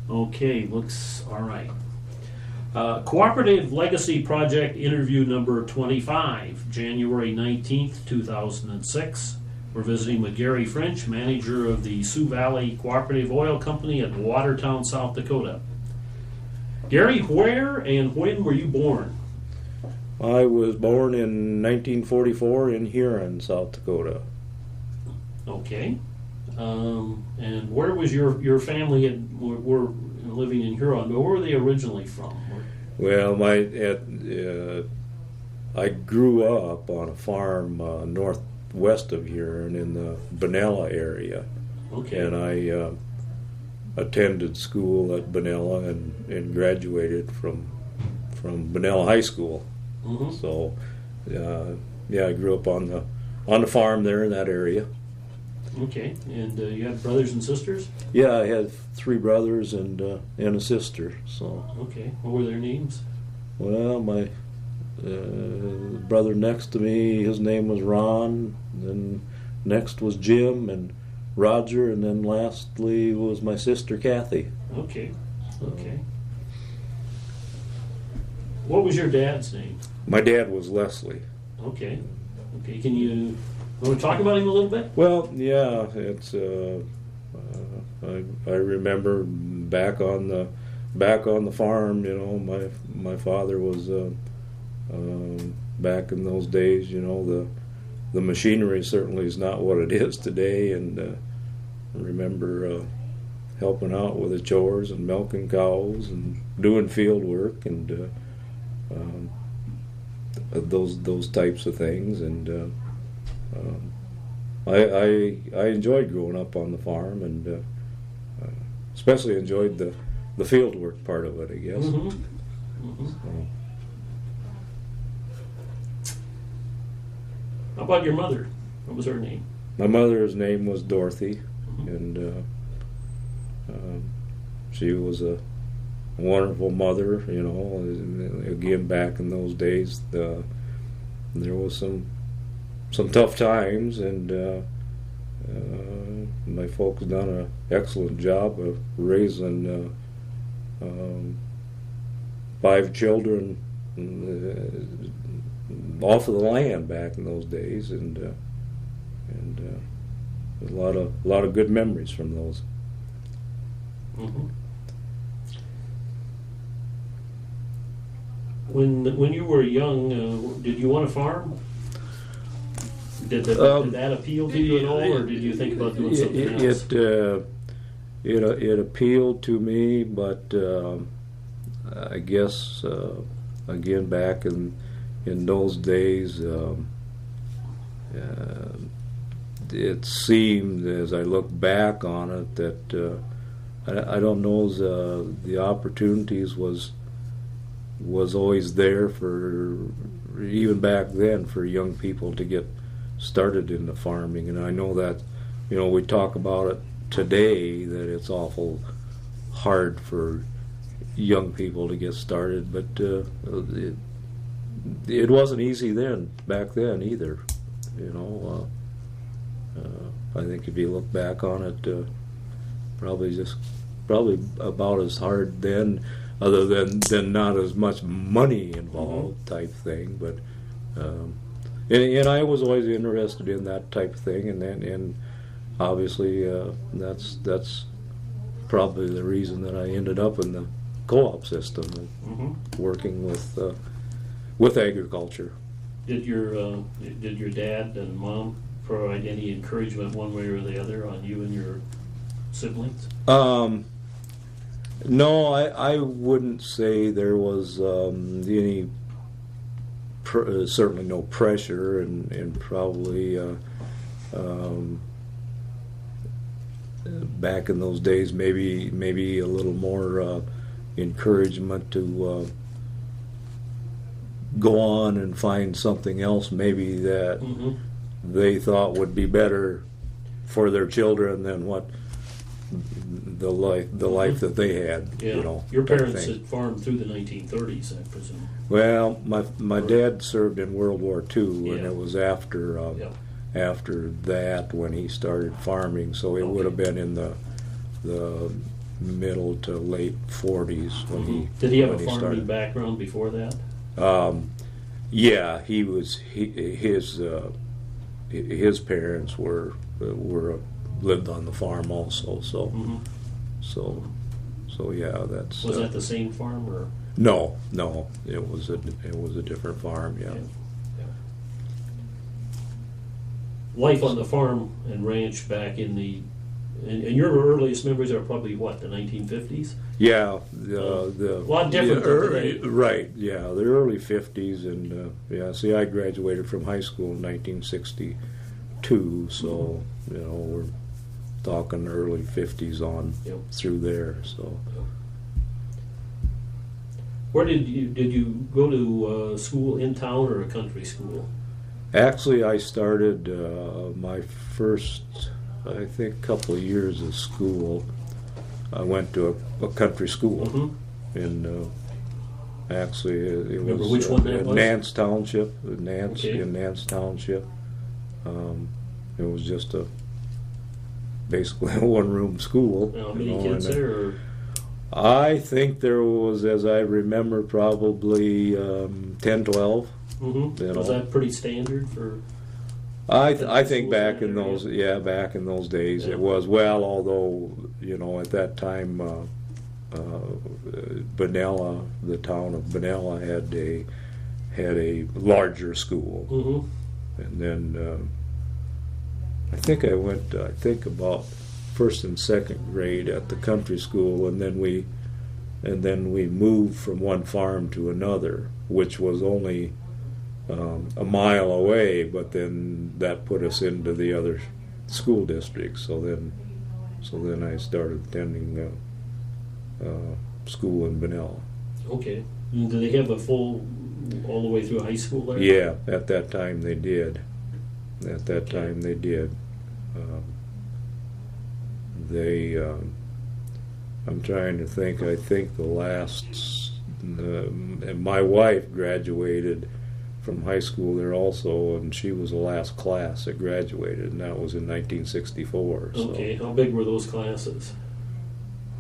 Okay, looks all right. Cooperative Legacy Project interview number 25, January 19th, 2006. We're visiting with Gary French, manager of the Sioux Valley Cooperative Oil Company at Watertown, South Dakota. Gary, where and when were you born? I was born in 1944 in Huron, South Dakota. Okay. And where was your family were living in Huron? Where were they originally from? Well, I grew up on a farm northwest of Huron in the Benella area. Okay. And I attended school at Benella and graduated from Benella High School. Mm-hmm. So, I grew up on the farm there in that area. Okay, and you had brothers and sisters? Yeah, I had 3 brothers and a sister. So. Okay, what were their names? Well, my brother next to me, his name was Ron. Then next was Jim and Roger, and then lastly was my sister Kathy. Okay, okay. What was your dad's name? My dad was Leslie. Okay, okay. Can you want to talk about him a little bit? Well, yeah, it's. I remember back on the farm. You know, my father was back in those days. You know, the machinery certainly is not what it is today, and I remember helping out with the chores and milking cows and doing field work and those types of things, and I enjoyed growing up on the farm, and especially enjoyed the field work part of it, I guess. Mm-hmm. Mm-hmm. So. How about your mother? What was her name? My mother's name was Dorothy, Mm-hmm. and she was a wonderful mother. You know, again, back in those days, there was some tough times, and my folks done an excellent job of raising 5 children off of the land back in those days, and a lot of good memories from those. Mm-hmm. When you were young, did you want to farm? Did that appeal to you at all, or did you think about doing something else? It appealed to me, but I guess again back in those days, it seemed, as I look back on it, that I don't know, the opportunities was always there for, even back then, for young people to get started into farming. And I know that, you know, we talk about it today, that it's awful hard for young people to get started, but it wasn't easy back then either. You know, I think if you look back on it, probably about as hard then, other than not as much money involved, mm-hmm. type thing. But and I was always interested in that type of thing, and obviously that's probably the reason that I ended up in the co-op system, mm-hmm. working with agriculture. Did your dad and mom provide any encouragement one way or the other on you and your siblings? No, I wouldn't say there was any, certainly no pressure, and probably back in those days maybe a little more encouragement to go on and find something else maybe that mm-hmm. they thought would be better for their children than what the life that they had. Yeah. You know, your parents had farmed through the 1930s, I presume. Well, my dad served in World War II, and it was after that when he started farming. So it would have been in the middle to late 40s when he Did he have a when he farming started. background before that? Yeah, his parents were lived on the farm also. So Mm-hmm. so yeah, that's Was that the same farm or? no, it was a different farm. Yeah. Life on the farm and ranch back in the, and your earliest memories are probably what, the 1950s? Yeah, A lot different than today. Right, yeah, the early 50s, and yeah, see, I graduated from high school in 1962, so, you know, we're talking early 50s on Yep. through there, so. Where did you go to school, in town or a country school? Actually, I started my first, I think, couple of years of school. I went to a country school, Mm-hmm. and actually it Remember was which one that was? Nance Township, Okay. in Nance Township. It was just basically a one-room school. How many you know, kids and there? Or? I think there was, as I remember, probably 10, 12. Mm-hmm. You Was know. that pretty standard for? I Country think schools back in in that those back in those days Yeah. it was, well, although, you know, at that time Benella, the town of Benella had a larger school, Mm-hmm. and then I think I went about first and second grade at the country school, and then we moved from one farm to another, which was only a mile away, but then that put us into the other school district. So then I started attending school in Benella. Okay. And do they have a full all the way through high school there? Yeah, at that time they did. I'm trying to think. I think the last. And my wife graduated from high school there also, and she was the last class that graduated, and that was in 1964. So. Okay. How big were those classes?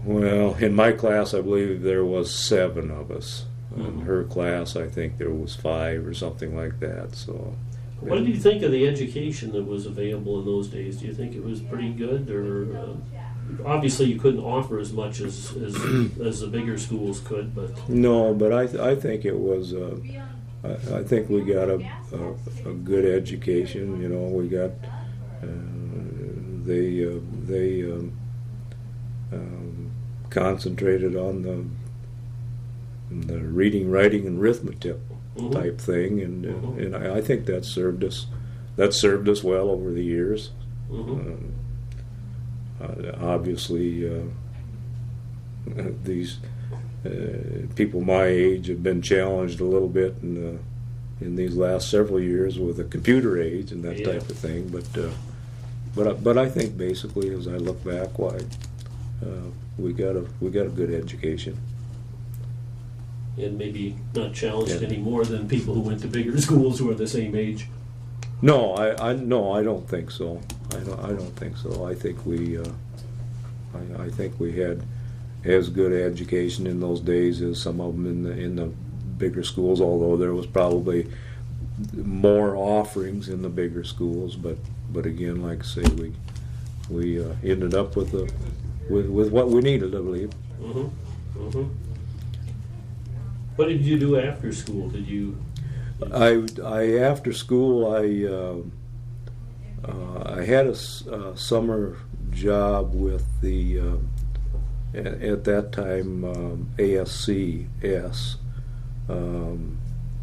Well, in my class, I believe there was 7 of us. In Mhm. her class, I think there was 5 or something like that. So. What did you think of the education that was available in those days? Do you think it was pretty good, or obviously you couldn't offer as much as the bigger schools could, but No, but I think it was. I think we got a good education. You know, we got they concentrated on the reading, writing, and arithmetic Mhm. type thing, and Mhm. and I think that served us well over the years. Mhm. Obviously, these people my age have been challenged a little bit in these last several years with the computer age and that Yeah. type of thing. But I think basically, as I look back, why we got a good education. and maybe not challenged Yeah. any more than people who went to bigger schools who are the same age. No, I don't think so. I don't think so. I think we had as good education in those days as some of them in the bigger schools. Although there was probably more offerings in the bigger schools, but again, like I say, we ended up with what we needed, I believe. Mm-hmm. Mm-hmm. What did you do after school? Did you? I after school I had a summer job with the at that time ASCS.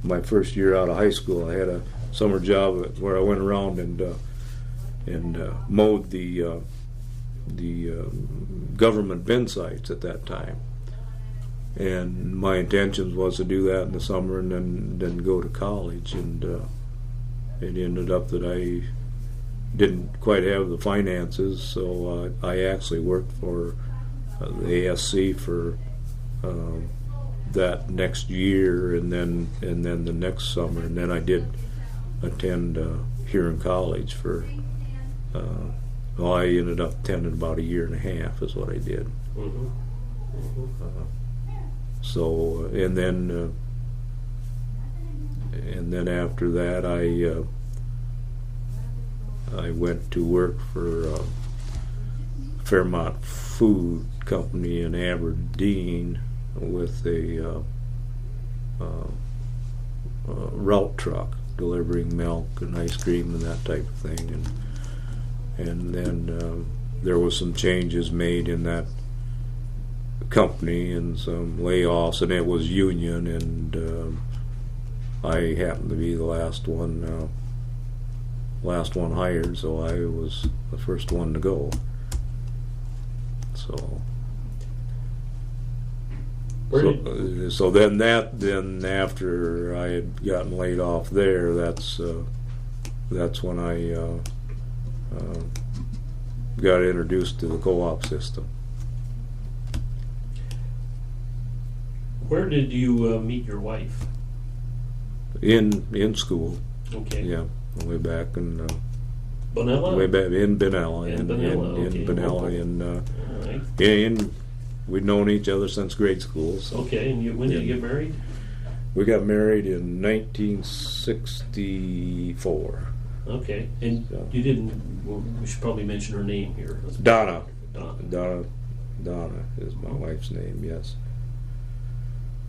My first year out of high school, I had a summer job where I went around and mowed the government bin sites at that time. And my intentions was to do that in the summer and then go to college, and it ended up that I didn't quite have the finances, so I actually worked for the ASC for that next year, and then the next summer, and then I did attend Huron College for Well, I ended up attending about 1.5 years is what I did. Mm-hmm. Mm-hmm. So, and then after that, I went to work for Fairmont Food Company in Aberdeen with a route truck delivering milk and ice cream and that type of thing, and then there was some changes made in that company and some layoffs, and it was union, and I happened to be the last one hired, so I was the first one to go. So then after I had gotten laid off there, that's when I got introduced to the co-op system. Where did you meet your wife? In school. Okay. Yeah, way back in Benella? way back in Benella. In Benella, okay. In Benella. All right. We'd known each other since grade school. So. Okay, and when did you get married? We got married in 1964. Okay, and So. you didn't. Well, we should probably mention her name here. Donna. Donna. Donna is my wife's name. Yes.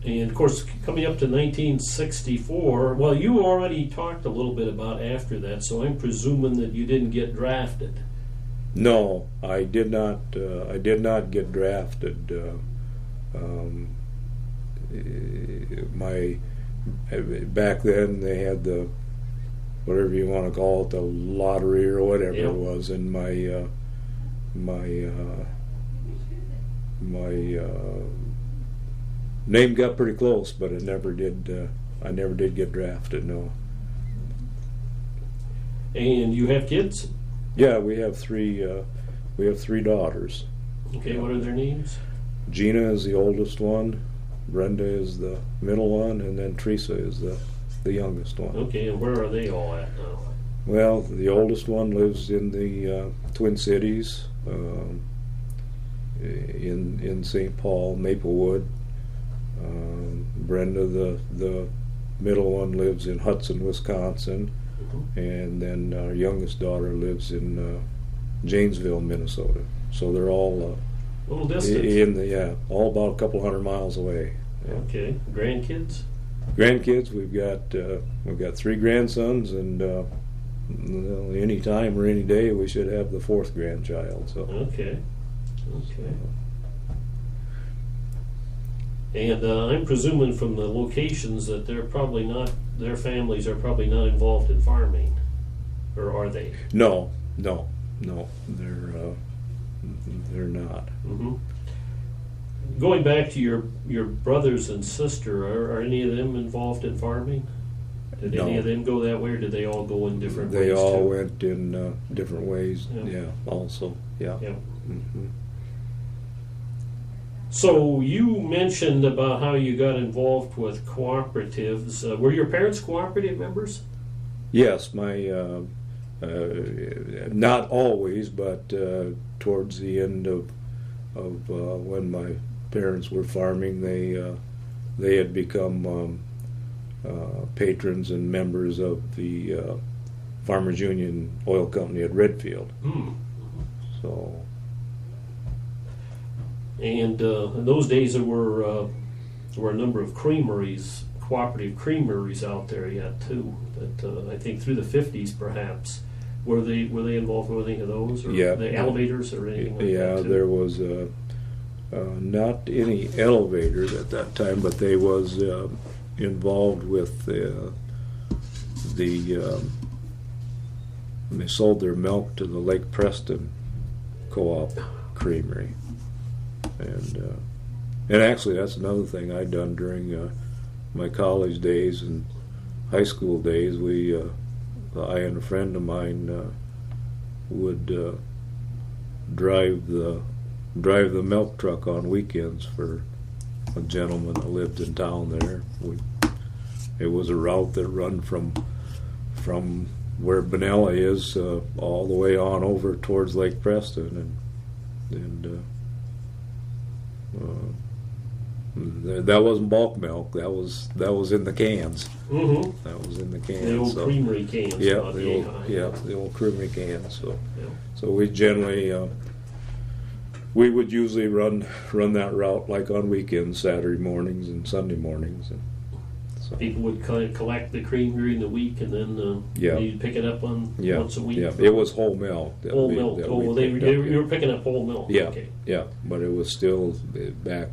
And of course, coming up to 1964, well, you already talked a little bit about after that, so I'm presuming that you didn't get drafted. No, I did not. I did not get drafted. Back then they had the whatever you want to call it, the lottery or whatever Yep. it was, and my name got pretty close, but it never did. I never did get drafted. No. And you have kids? Yeah, we have three. We have 3 daughters. Okay, what are their names? Gina is the oldest one. Brenda is the middle one, and then Teresa is the youngest one. Okay, and where are they all at now? Well, the oldest one lives in the Twin Cities, in St. Paul, Maplewood. Brenda, the middle one, lives in Hudson, Wisconsin, and then our youngest daughter lives in Janesville, Minnesota. So they're all Little distance. all about a couple 100 miles away. Yeah. Okay, grandkids? Grandkids, we've got 3 grandsons, and any time or any day we should have the 4th grandchild. So Okay. And I'm presuming from the locations that their families are probably not involved in farming, or are they? No, they're not. Mm-hmm. Going back to your brothers and sister, are any of them involved in farming? Did No. any of them go that way, or did they all go in different ways? They all too? went in different ways. Yeah. Yeah, also. Yeah. Yeah. Mm-hmm. So you mentioned about how you got involved with cooperatives. Were your parents cooperative members? Yes, my not always, but towards the end of when my parents were farming, they had become patrons and members of the Farmers Union Oil Company at Redfield. Hmm. So. And in those days, there were a number of creameries, cooperative creameries out there yet too. That I think through the 50s, perhaps. Were they involved with any of those, or Yeah. the elevators or anything like Yeah, that? Too? there was not any elevators at that time, but they was involved with they sold their milk to the Lake Preston Co-op Creamery. And actually, that's another thing I'd done during my college days and high school days. I and a friend of mine would drive the milk truck on weekends for a gentleman that lived in town there. It was a route that run from where Benella is, all the way on over towards Lake Preston, and that wasn't bulk milk. That was in the cans. Mm-hmm. That was in the cans. The old creamery cans. Yeah, about the old creamery cans. So, Yeah. so we generally we would usually run that route like on weekends, Saturday mornings and Sunday mornings. And so, People would collect the cream during the week, and then Yeah. you'd pick it up on yeah, once a week. yeah, it was whole milk. that Whole we- milk. that Oh, we well, picked up, you were picking up whole milk. Yeah, Okay. yeah, but it was still back.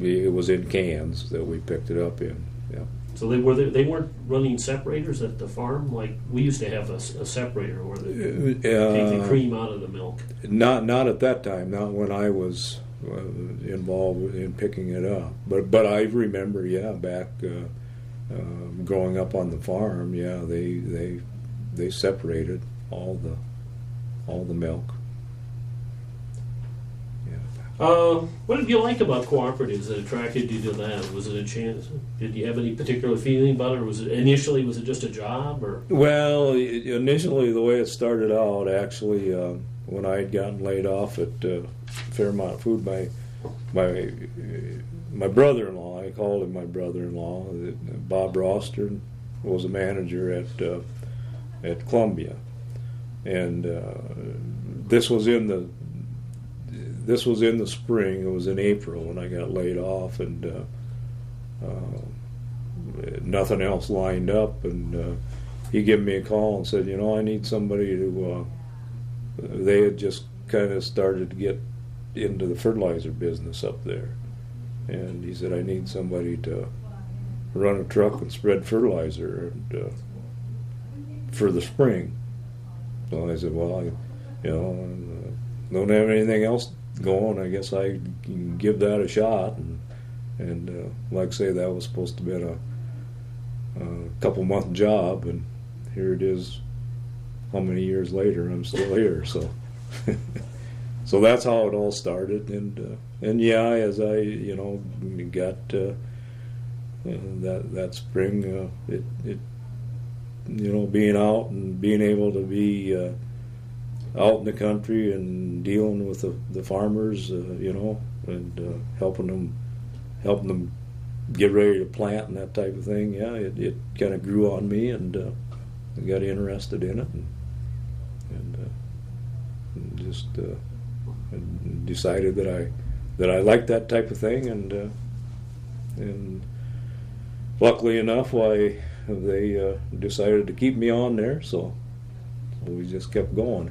It was in cans that we picked it up in. Yeah. So they weren't running separators at the farm like we used to have a separator where they take the cream out of the milk. Not at that time. Not when I was involved in picking it up. But I remember, back growing up on the farm. Yeah, they separated all the milk. What did you like about cooperatives that attracted you to that? Was it a chance? Did you have any particular feeling about it, or was it just a job? Or Well, initially the way it started out, actually, when I had gotten laid off at Fairmont Food, my brother-in-law, I called him my brother-in-law, Bob Rostern, was a manager at Columbia, and this was in the spring. It was in April when I got laid off, and nothing else lined up. And he gave me a call and said, I need somebody to. They had just kind of started to get into the fertilizer business up there, and he said, I need somebody to run a truck and spread fertilizer for the spring. So I said, well, I don't have anything else going. I guess I can give that a shot, and like I say, that was supposed to be a couple month job, and here it is. How many years later? I'm still here. So, so that's how it all started, and yeah, as I got that spring, it being out and being able to be out in the country and dealing with the farmers, and helping them get ready to plant and that type of thing. Yeah, it kind of grew on me, and I got interested in it, and just decided that I liked that type of thing, and luckily enough, they decided to keep me on there, so we just kept going.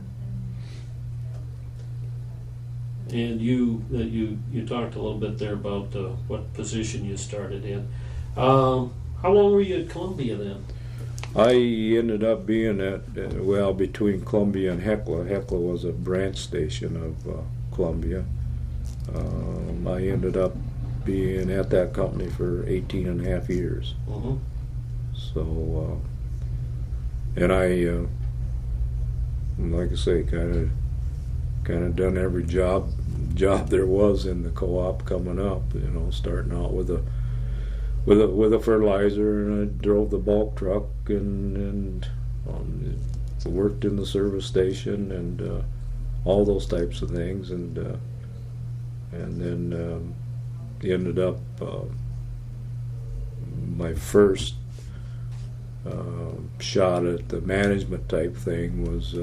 And you talked a little bit there about what position you started in. How long were you at Columbia then? I ended up being between Columbia and Hecla. Hecla was a branch station of Columbia. I ended up being at that company for 18 and a half years. Mm-hmm. So, and I, like I say, kind of done every job there was in the co-op coming up. Starting out with a fertilizer, and I drove the bulk truck and worked in the service station and all those types of things, and then ended up my first shot at the management type thing was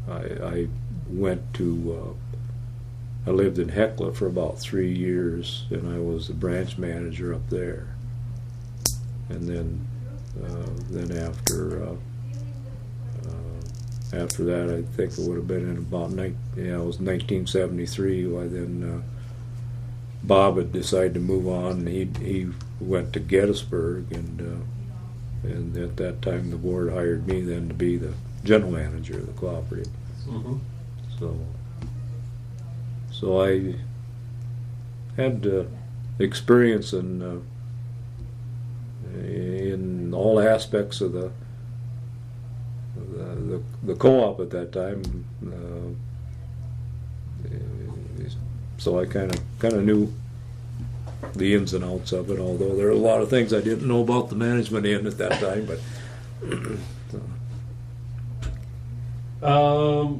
I went to I lived in Hecla for about 3 years, and I was the branch manager up there. And then after that, I think it would have been in about it was 1973. Why then Bob had decided to move on, and he went to Gettysburg, and at that time the board hired me then to be the general manager of the cooperative. Mm-hmm. So I had experience in all aspects of the co-op at that time. So I kind of knew the ins and outs of it. Although there are a lot of things I didn't know about the management end at that time, but. How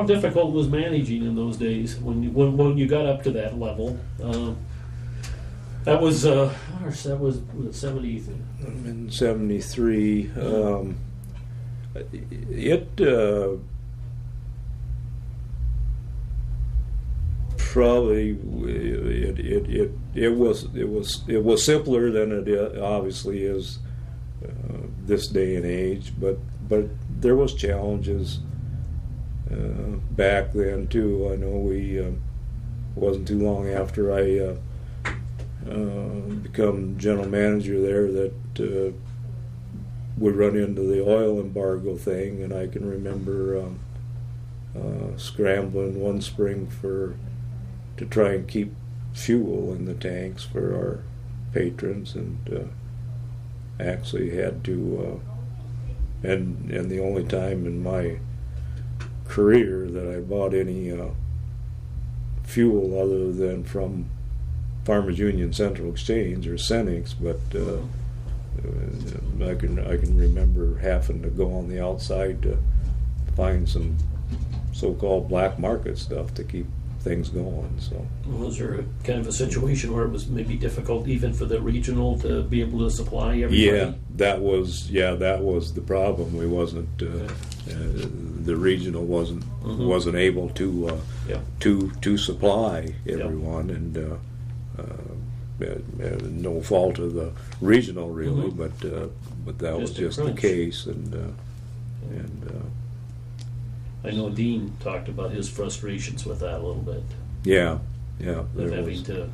difficult was managing in those days when you got up to that level? That was 70. In '73. Probably it was simpler than it obviously is this day and age, but there was challenges back then too. I know wasn't too long after I become general manager there that we run into the oil embargo thing, and I can remember scrambling one spring to try and keep fuel in the tanks for our patrons, and actually had to and the only time in my career that I bought any fuel other than from Farmers Union Central Exchange or Cenex, but I can remember having to go on the outside to find some so-called black market stuff to keep things going. So, was there kind of a situation where it was maybe difficult even for the regional to be able to supply everybody? Yeah, that was the problem. We wasn't the regional wasn't able to supply everyone, and no fault of the regional really, but that was just the case, and I know Dean talked about his frustrations with that a little bit. Yeah. With having to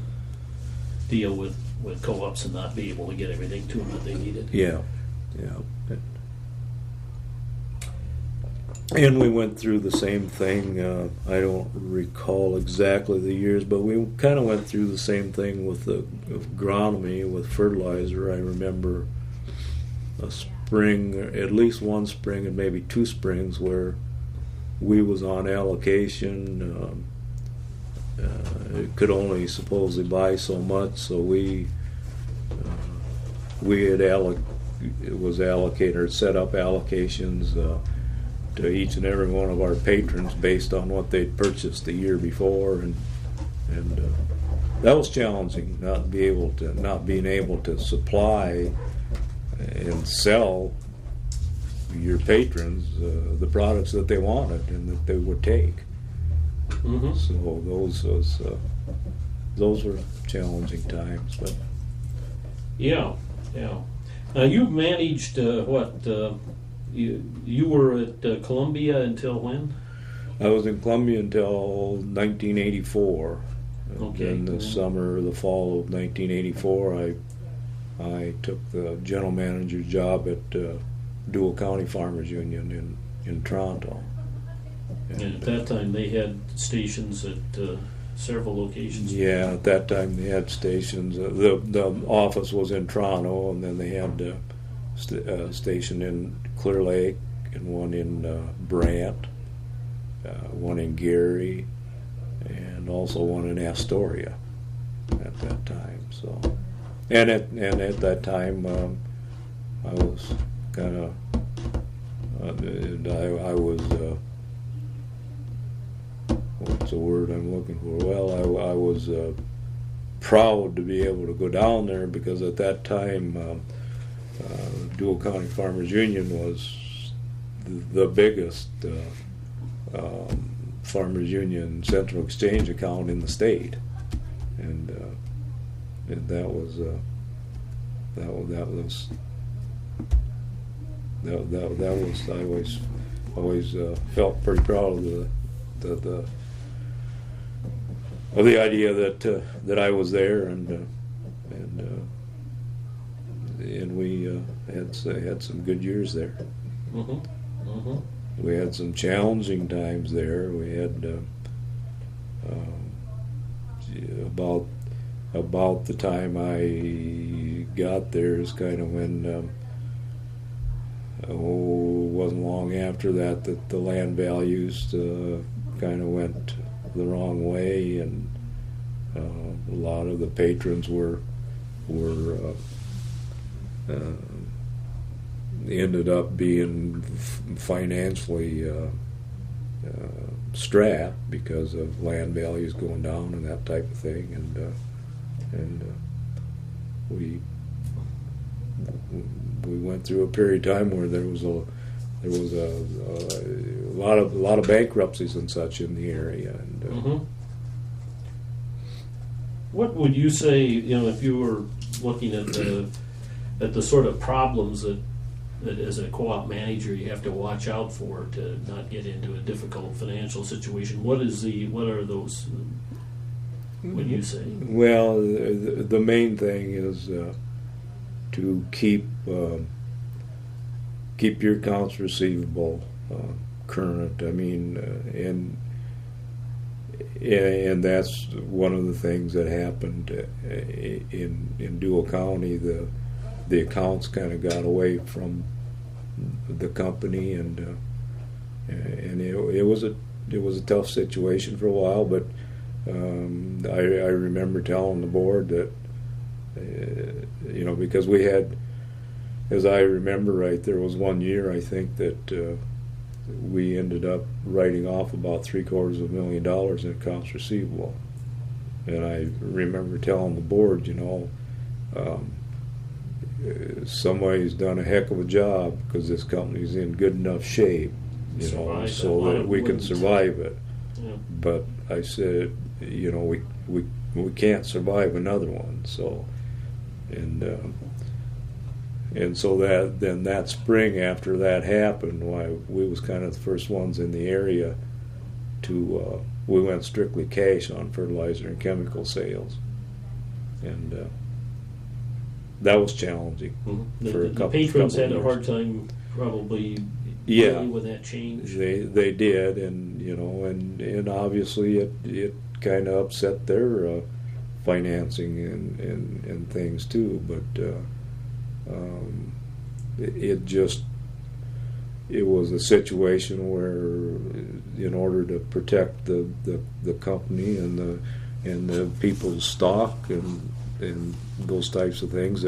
deal with co-ops and not be able to get everything to them that they needed. Yeah. And we went through the same thing. I don't recall exactly the years, but we kind of went through the same thing with the agronomy, with fertilizer. I remember a spring, at least one spring and maybe two springs, where we was on allocation. It could only supposedly buy so much, so we had allocated or set up allocations to each and every one of our patrons based on what they'd purchased the year before, and that was challenging, not being able to supply and sell your patrons the products that they wanted and that they would take. Mm-hmm. So those were challenging times, but yeah. Now you managed you were at Columbia until when? I was in Columbia until 1984. Okay. In the summer or the fall of 1984, I took the general manager's job at Dual County Farmers Union in Toronto. And at that time they had stations at several locations. Yeah, at that time they had stations. The office was in Toronto, and then they had a station in Clear Lake, and one in Brant, one in Gary, and also one in Astoria at that time. So, and at that time, I was kind of I was what's the word I'm looking for? Well, I was proud to be able to go down there, because at that time Dual County Farmers Union was the biggest Farmers Union Central Exchange account in the state, and that was I always felt pretty proud of the idea that I was there, and we had some good years there. Mm-hmm. Mm-hmm. We had some challenging times there. We had about the time I got there is kind of when wasn't long after that the land values kind of went the wrong way, and a lot of the patrons were ended up being financially strapped because of land values going down and that type of thing, and we went through a period of time where there was a lot of bankruptcies and such in the area. And what would you say, if you were looking at the sort of problems that as a co-op manager you have to watch out for to not get into a difficult financial situation? What are those? Would you say? Well, the main thing is to keep your accounts receivable current. I mean, and that's one of the things that happened in Dual County. The accounts kind of got away from the company, and it was a tough situation for a while. But I remember telling the board that because we had, as I remember right, there was one year I think that we ended up writing off about $750,000 in accounts receivable, and I remember telling the board, somebody's done a heck of a job because this company's in good enough shape, so that we can survive it. Yeah. But I said, we can't survive another one. So, and so that spring after that happened, why we was kind of the first ones in the area to we went strictly cash on fertilizer and chemical sales, and that was challenging for a couple. The patrons had years. a hard time probably with that change. They did, and obviously it kind of upset their financing and things too. But it was a situation where, in order to protect the company and the people's stock and those types of things,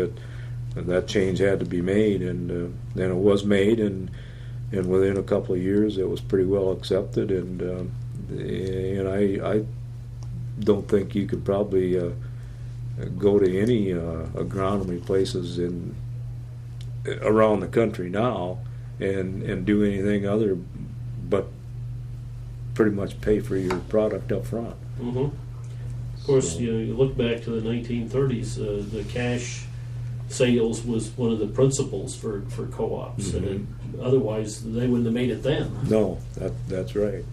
that change had to be made, and it was made, and within a couple of years it was pretty well accepted, and I don't think you could probably go to any agronomy places around the country now and do anything other but pretty much pay for your product up front. Mm-hmm. Of course, you look back to the 1930s, the cash sales was one of the principles for co-ops, and otherwise they wouldn't have made it then. No, that's right.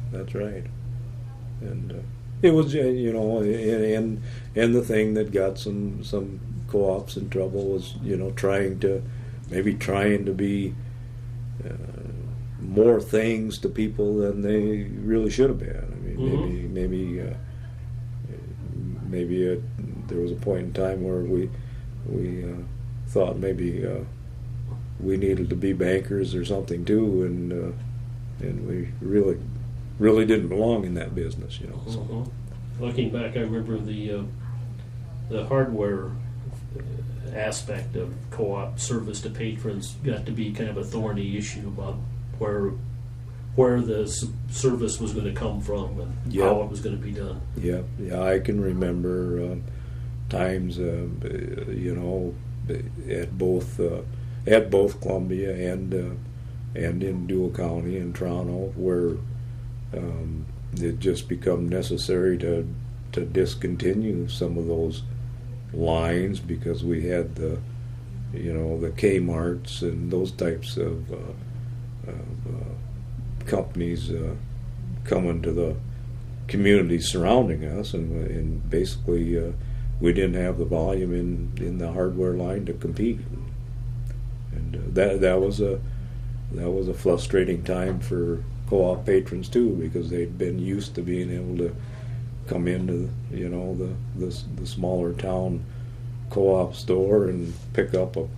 And it was, and the thing that got some co-ops in trouble was, trying to be more things to people than they really should have been. I mean, maybe there was a point in time where we thought maybe we needed to be bankers or something too, and we really didn't belong in that business, So. Looking back, I remember the hardware aspect of co-op service to patrons got to be kind of a thorny issue about where the service was going to come from and how it was going to be done. Yeah, I can remember times, at both Columbia and in Dual County and Toronto, where it just become necessary to discontinue some of those lines because we had the Kmarts and those types of companies coming to the community surrounding us, and basically we didn't have the volume in the hardware line to compete, and that was a frustrating time for co-op patrons too, because they'd been used to being able to come into the smaller town co-op store and pick up a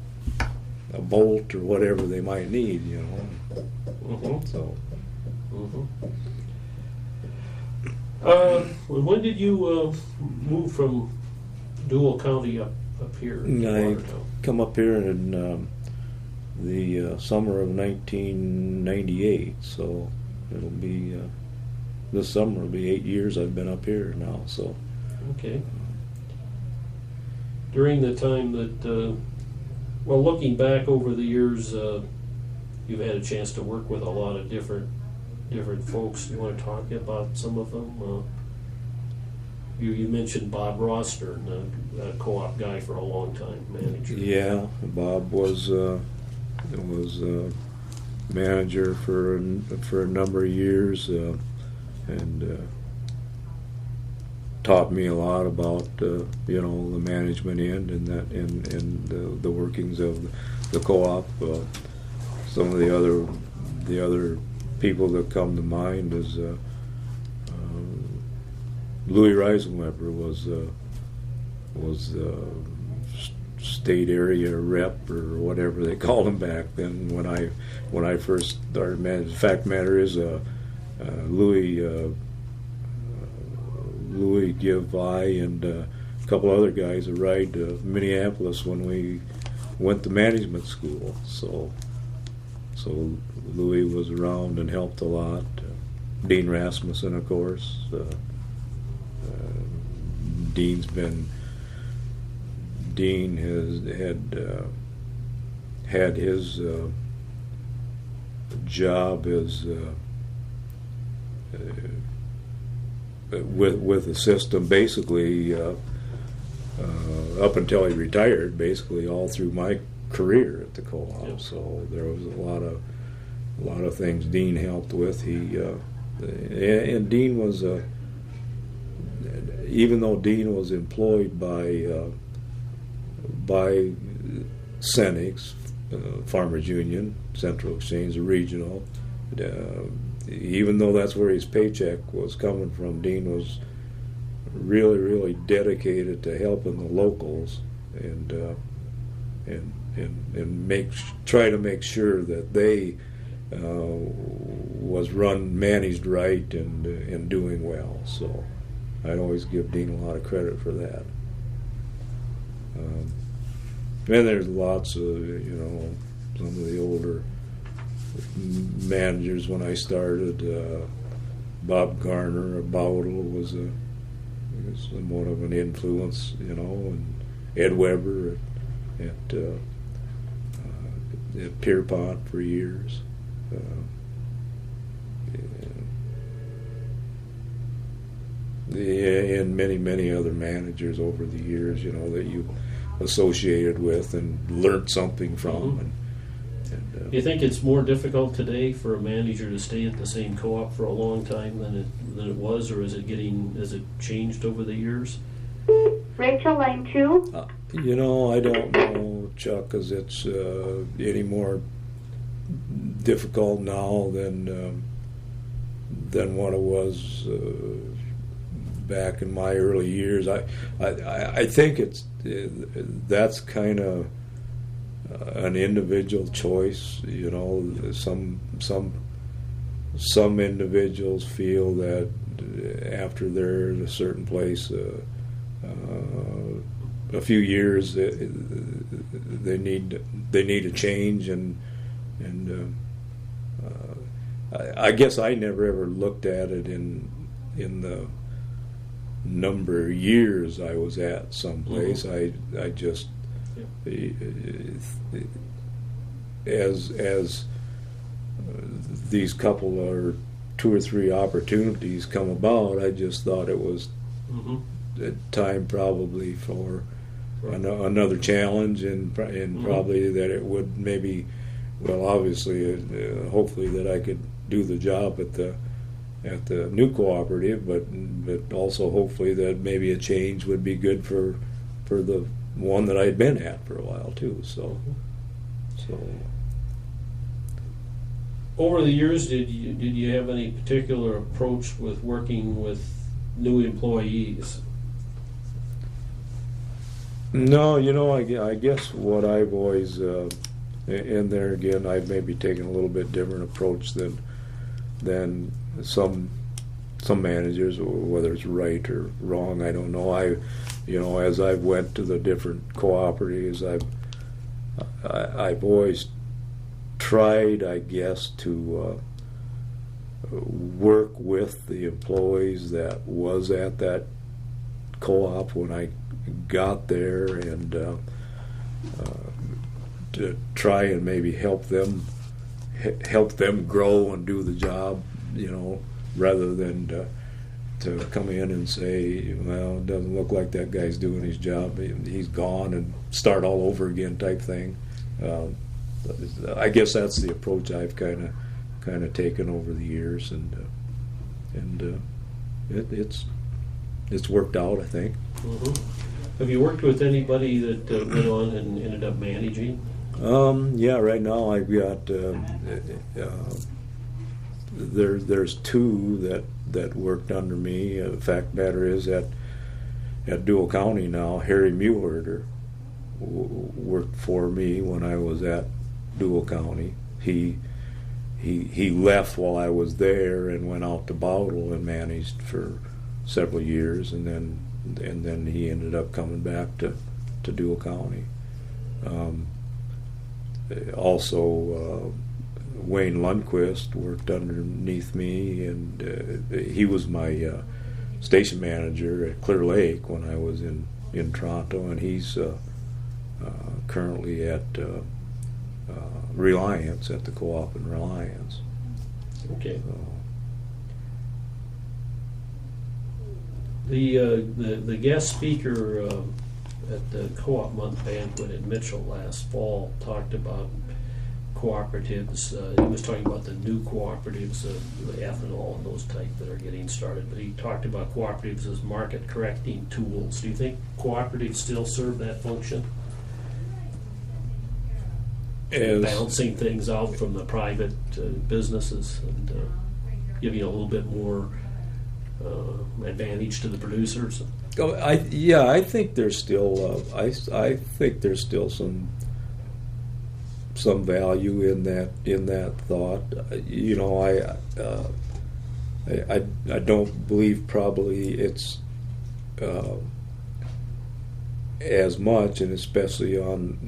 bolt or whatever they might need, So. When did you move from Dual County up here? I come up here in the summer of 1998. So it'll be this summer will be 8 years I've been up here now. So Okay. During the time that, well, looking back over the years, you've had a chance to work with a lot of different folks. You want to talk about some of them? You mentioned Bob Roster, a co-op guy for a long time, manager. yeah, Bob was manager for a number of years, and taught me a lot about the management end and the workings of the co-op. Some of the other people that come to mind is Louis Reisenweber was state area rep or whatever they called him back then when I first started managing. The fact matter is Louis give I and a couple other guys a ride to Minneapolis when we went to management school. So Louis was around and helped a lot. Dean Rasmussen, of course. Dean had his job as with the system basically up until he retired, basically all through my career at the co-op. Yep. So there was a lot of things Dean helped with. And Dean was even though Dean was employed by Senex, Farmers Union, Central Exchange, the regional. Even though that's where his paycheck was coming from, Dean was really, really dedicated to helping the locals and try to make sure that they was managed right and doing well. So I'd always give Dean a lot of credit for that. And there's lots of some of the older managers when I started. Bob Garner of Bowdle was somewhat of an influence, and Ed Weber at Pierpont for years. And many other managers over the years, that you associated with and learned something from. Mm-hmm. Do you think it's more difficult today for a manager to stay at the same co-op for a long time than it was, or has it changed over the years? Rachel, line 2. I don't know, Chuck, because it's any more difficult now than what it was back in my early years. I think that's kind of an individual choice. Some individuals feel that after they're at a certain place a few years they need a change, and I guess I never ever looked at it in the number of years I was at someplace. Mm-hmm. I just as these couple or 2 or 3 opportunities come about, I just thought it was time probably for another challenge, and probably that it would maybe, well, obviously, hopefully that I could do the job at the new cooperative, but also hopefully that maybe a change would be good for the one that I'd been at for a while too. So over the years, did you have any particular approach with working with new employees? No, I guess what I've always, and there again, I've maybe taken a little bit different approach than some managers, whether it's right or wrong, I don't know. As I've went to the different cooperatives, I've always tried, I guess, to work with the employees that was at that co-op when I got there, and to try and maybe help them grow and do the job, rather than to come in and say, well, it doesn't look like that guy's doing his job, he's gone, and start all over again type thing. I guess that's the approach I've kind of taken over the years, and it's worked out, I think. Mm-hmm. Have you worked with anybody that went on and ended up managing? Yeah, right now I've got there's two that worked under me. The fact matter is at Dual County now, Harry Mueller worked for me when I was at Dual County. He left while I was there and went out to Bowdle and managed for several years, and then he ended up coming back to Dual County. Also, Wayne Lundquist worked underneath me, and he was my station manager at Clear Lake when I was in Toronto, and he's currently at Reliance, at the co-op in Reliance. Okay. The guest speaker at the co-op month banquet in Mitchell last fall talked about cooperatives. He was talking about the new cooperatives, the ethanol and those type that are getting started, but he talked about cooperatives as market correcting tools. Do you think cooperatives still serve that function? Balancing things out from the private businesses and giving a little bit more advantage to the producers. I think there's still I think there's still some value in that thought. I don't believe probably it's as much, and especially on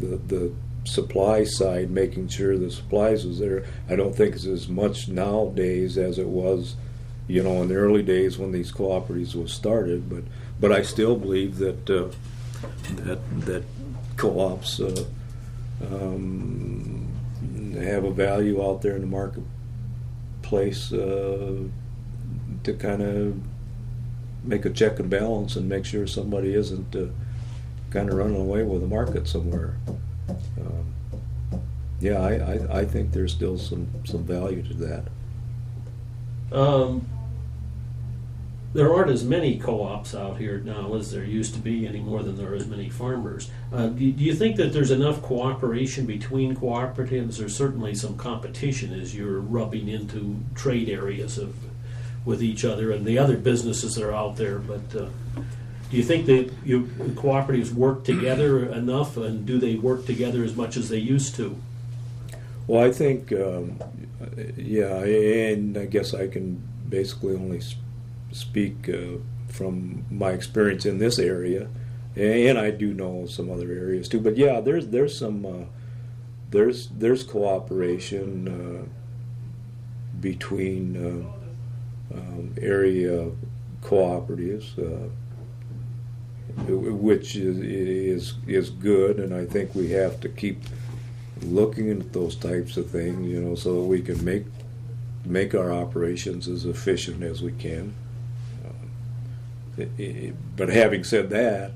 the supply side, making sure the supplies was there. I don't think it's as much nowadays as it was, in the early days when these cooperatives was started. But I still believe that that co-ops have a value out there in the marketplace to kind of make a check and balance and make sure somebody isn't kind of running away with the market somewhere. I think there's still some value to that. There aren't as many co-ops out here now as there used to be, any more than there are as many farmers. Do you think that there's enough cooperation between cooperatives? There's certainly some competition as you're rubbing into trade areas with each other and the other businesses that are out there, but do you think that cooperatives work together enough, and do they work together as much as they used to? Well, I think, and I guess I can basically only speak from my experience in this area, and I do know some other areas too. But yeah, there's some there's cooperation between area cooperatives, which is good, and I think we have to keep looking at those types of things, so that we can make our operations as efficient as we can. But having said that,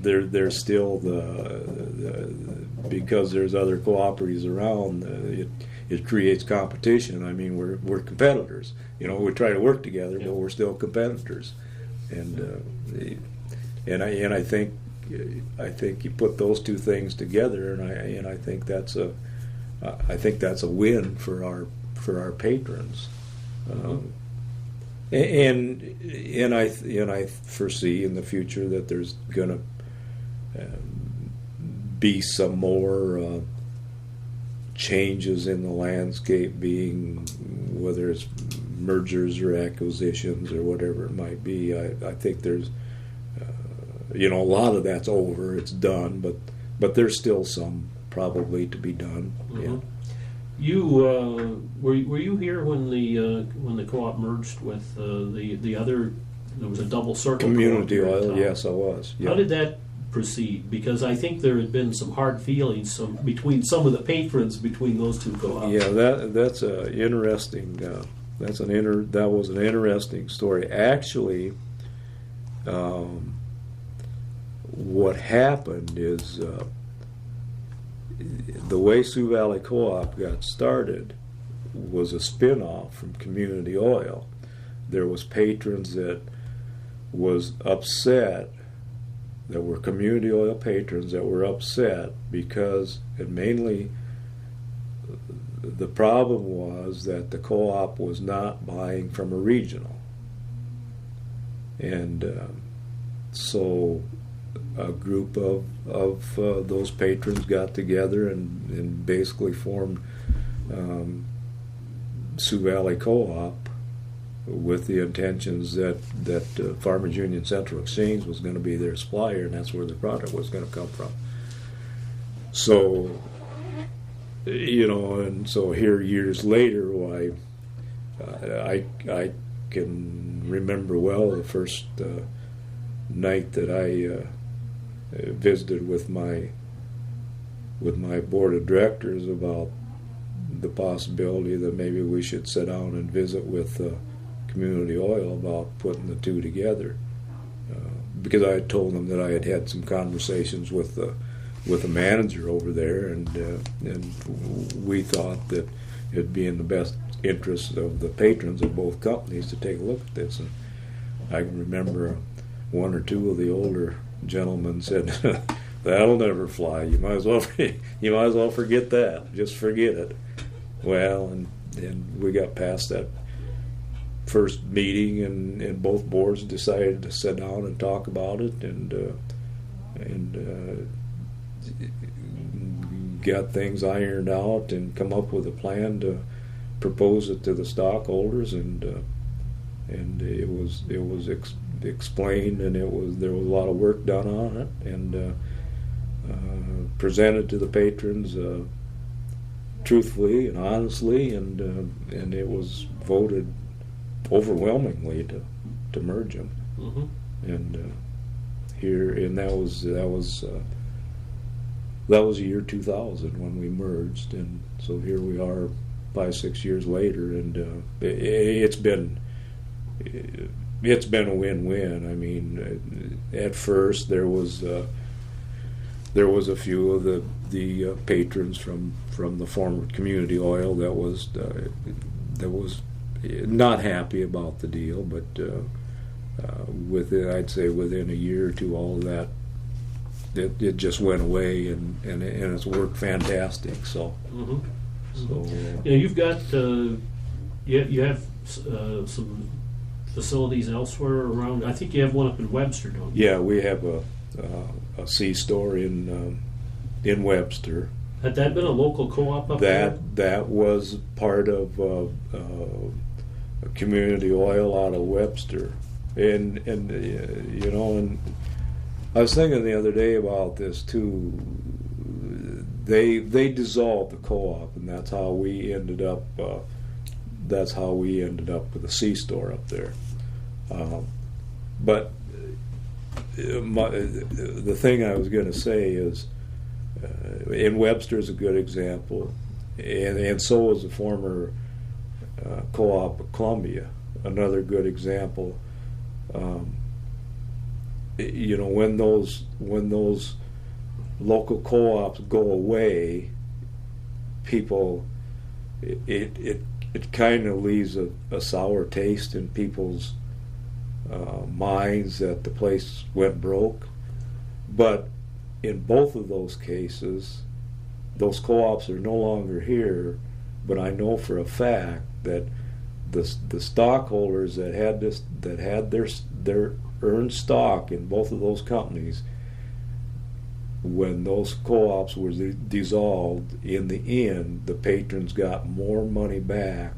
there's still because there's other cooperatives around, it creates competition. I mean, we're competitors. We try to work together, but we're still competitors. And I think you put those two things together, and I think that's a win for our patrons. And I foresee in the future that there's going to be some more changes in the landscape, being whether it's mergers or acquisitions or whatever it might be. I think there's a lot of that's over, it's done, but there's still some probably to be done. Mhm. Yeah. You were you here when the co-op merged with the other? There was a double circle Community co-op here in oil, town. yes, I was. How Yeah. did that proceed? Because I think there had been some hard feelings between some of the patrons between those two co-ops. Yeah, that's a interesting. That was an interesting story. Actually, what happened is the way Sioux Valley Co-op got started was a spin-off from Community Oil. There was patrons that was upset. There were Community Oil patrons that were upset because, and mainly the problem was that the co-op was not buying from a regional. And so a group of those patrons got together and basically formed Sioux Valley Co-op with the intentions that Farmers Union Central Exchange was going to be their supplier, and that's where the product was going to come from. So, and so here years later, why I can remember well the first night that I visited with my board of directors about the possibility that maybe we should sit down and visit with Community Oil about putting the two together, because I had told them that I had had some conversations with the manager over there, and we thought that it'd be in the best interest of the patrons of both companies to take a look at this. And I can remember one or two of the older gentlemen said, "That'll never fly. You might as well forget that. Just forget it." Well, and we got past that first meeting, and both boards decided to sit down and talk about it, and got things ironed out and come up with a plan to propose it to the stockholders, and it was explained, and there was a lot of work done on it, and presented to the patrons truthfully and honestly, and it was voted overwhelmingly to merge them. Mm-hmm. And that was the year 2000 when we merged, and so here we are 5-6 years later, and it's been a win-win. I mean, at first there was a few of the patrons from the former Community Oil that was not happy about the deal, but I'd say within a year or two, all of that it just went away, and it's worked fantastic. So, Mm-hmm. so you've got you have some facilities elsewhere around. I think you have one up in Webster, don't you? yeah, we have a C-store in Webster. Had that been a local co-op up there? That was part of Community Oil out of Webster, and I was thinking the other day about this too. They dissolved the co-op, and that's how we ended up. That's how we ended up with a C-store up there. But the thing I was going to say is, in Webster is a good example, and so is the former co-op of Columbia, another good example. When those local co-ops go away, people, it kind of leaves a sour taste in people's minds that the place went broke. But in both of those cases, those co-ops are no longer here, but I know for a fact that the stockholders that had their earned stock in both of those companies, when those co-ops were dissolved, in the end, the patrons got more money back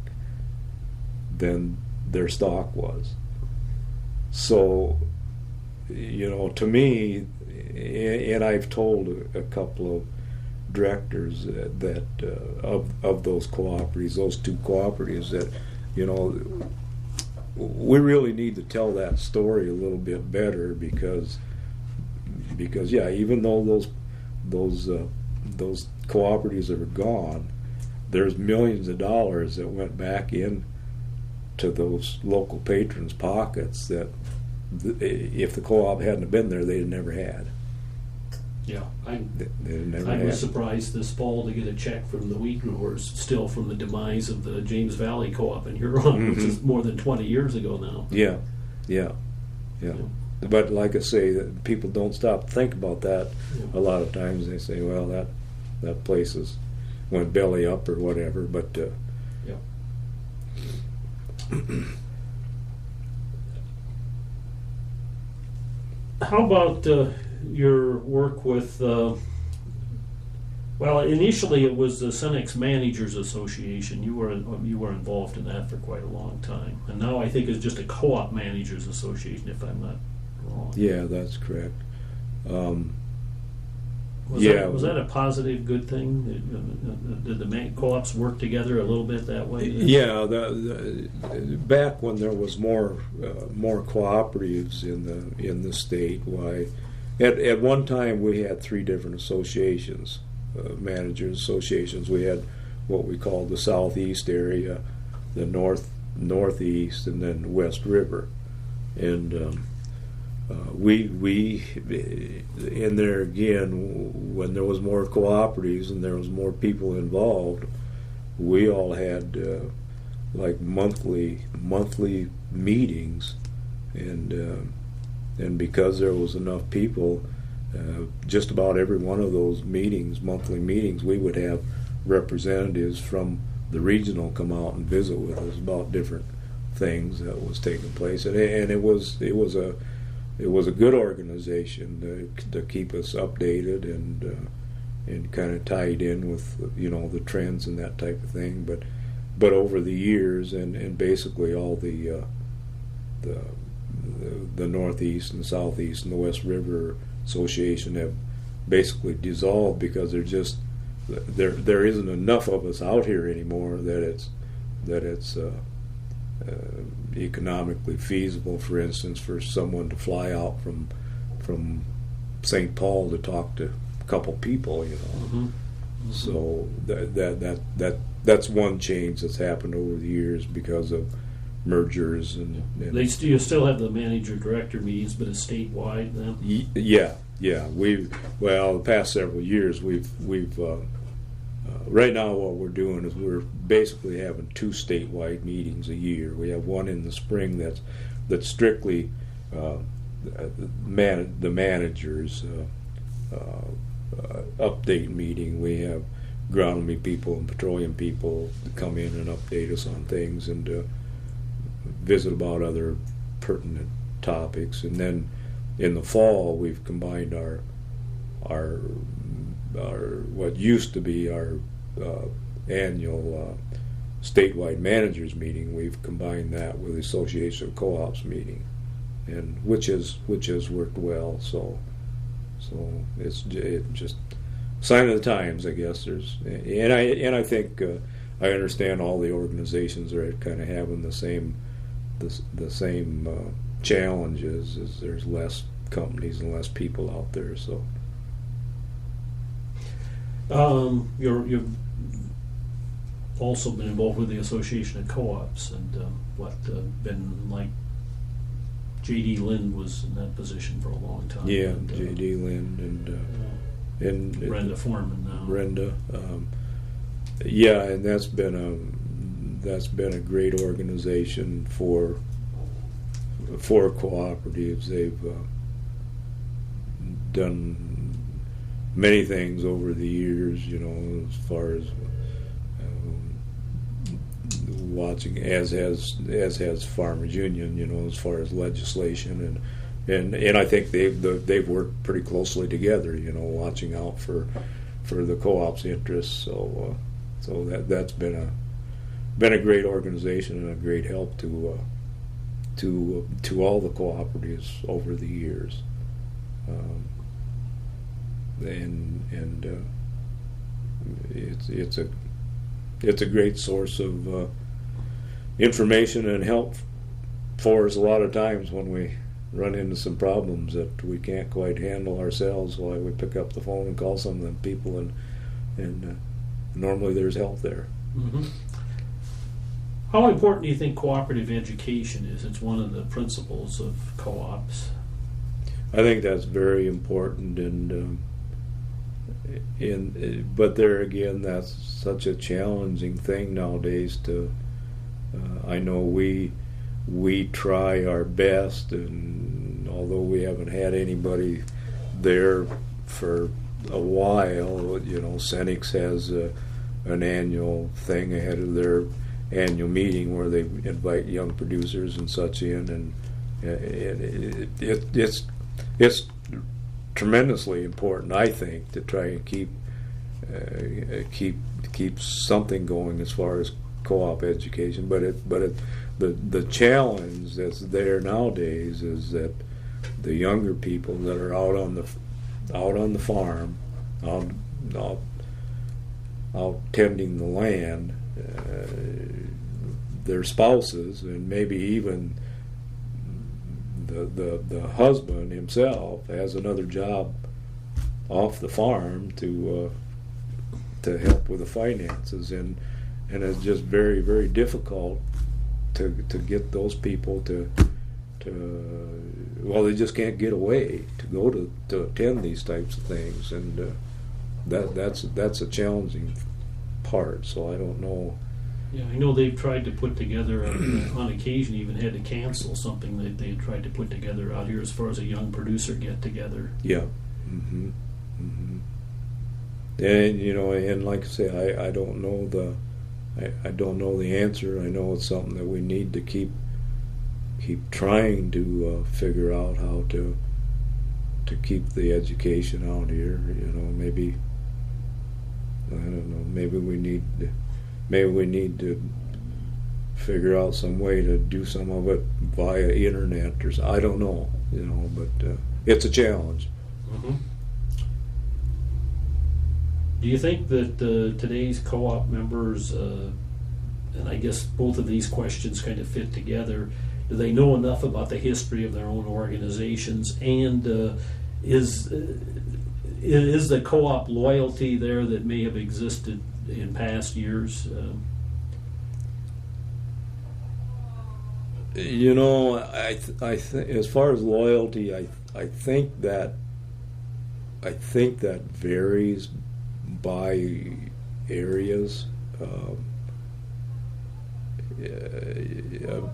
than their stock was. So, to me, and I've told a couple of directors of those cooperatives, those two cooperatives, that we really need to tell that story a little bit better, because yeah, even though those cooperatives are gone, there's millions of dollars that went back in to those local patrons' pockets that if the co-op hadn't have been there, they'd have never had. Yeah, I had. was surprised this fall to get a check from the wheat growers, still from the demise of the James Valley Co-op in Huron, which is more than 20 years ago now. Yeah. But like I say, that people don't stop to think about that. A lot of times they say, well, that place went belly up or whatever, but how about your work with, well, initially it was the Cenex Managers Association. You were involved in that for quite a long time, and now I think it's just a Co-op Managers Association, if I'm not wrong. Yeah, that's correct. Was that a positive, good thing? Did the co-ops work together a little bit that way? Yeah, back when there was more cooperatives in the state, why at one time we had 3 different associations, managers associations. We had what we called the southeast area, the northeast, and then West River, and we in there again, when there was more cooperatives and there was more people involved, we all had like monthly meetings, and because there was enough people, just about every one of those monthly meetings, we would have representatives from the regional come out and visit with us about different things that was taking place, and it was a good organization to keep us updated and kind of tied in with the trends and that type of thing. But over the years, and basically all the Northeast and the Southeast and the West River Association have basically dissolved, because there isn't enough of us out here anymore that it's economically feasible, for instance, for someone to fly out from St. Paul to talk to a couple people, Mm-hmm. So that's one change that's happened over the years because of mergers and You still have the manager-director meetings, but it's statewide then? Yeah. The past several years we've right now what we're doing is we're basically having 2 statewide meetings a year. We have one in the spring that's strictly the managers update meeting. We have agronomy people and petroleum people come in and update us on things and visit about other pertinent topics. And then in the fall we've combined our what used to be our annual statewide managers meeting. We've combined that with the Association of Co-ops meeting, and which has worked well. So it's just sign of the times, I guess. I think I understand all the organizations are kind of having the same challenges, as there's less companies and less people out there. So you've also been involved with the Association of Co-ops, and been like J.D. Lind was in that position for a long time. Yeah, and, J.D. Lind and Brenda Foreman now. Brenda, and that's been a great organization for cooperatives. They've done many things over the years, as far as watching, as has Farmers Union, as far as legislation, and I think they've worked pretty closely together, watching out for the co-op's interests. So that's been a great organization and a great help to all the cooperatives over the years. it's a great source of information and help for us a lot of times when we run into some problems that we can't quite handle ourselves. Why we pick up the phone and call some of them people, and normally there's help there. Mm-hmm. How important do you think cooperative education is? It's one of the principles of co-ops. I think that's very important, but there again, that's such a challenging thing nowadays. I know we try our best, and although we haven't had anybody there for a while, Senex has an annual thing ahead of their annual meeting where they invite young producers and such in, and it's tremendously important, I think, to try and keep something going as far as co-op education. The challenge that's there nowadays is that the younger people that are out on the farm, out tending the land, their spouses, and maybe even the husband himself has another job off the farm to help with the finances, and it's just very, very difficult to get those people to they just can't get away to go to attend these types of things, and that's a challenging part. So I don't know. Yeah, I know they've tried to put together, on occasion even had to cancel something that they had tried to put together out here as far as a young producer get-together. Yeah. Mm-hmm. Mm-hmm. And, and like I say, I don't know I don't know the answer. I know it's something that we need to keep trying to figure out how to keep the education out here. Maybe, I don't know, maybe we need to figure out some way to do some of it via internet, or I don't know, but it's a challenge. Mm-hmm. Do you think that today's co-op members, and I guess both of these questions kind of fit together, do they know enough about the history of their own organizations, and is the co-op loyalty there that may have existed in past years? I think as far as loyalty, I think that varies by areas.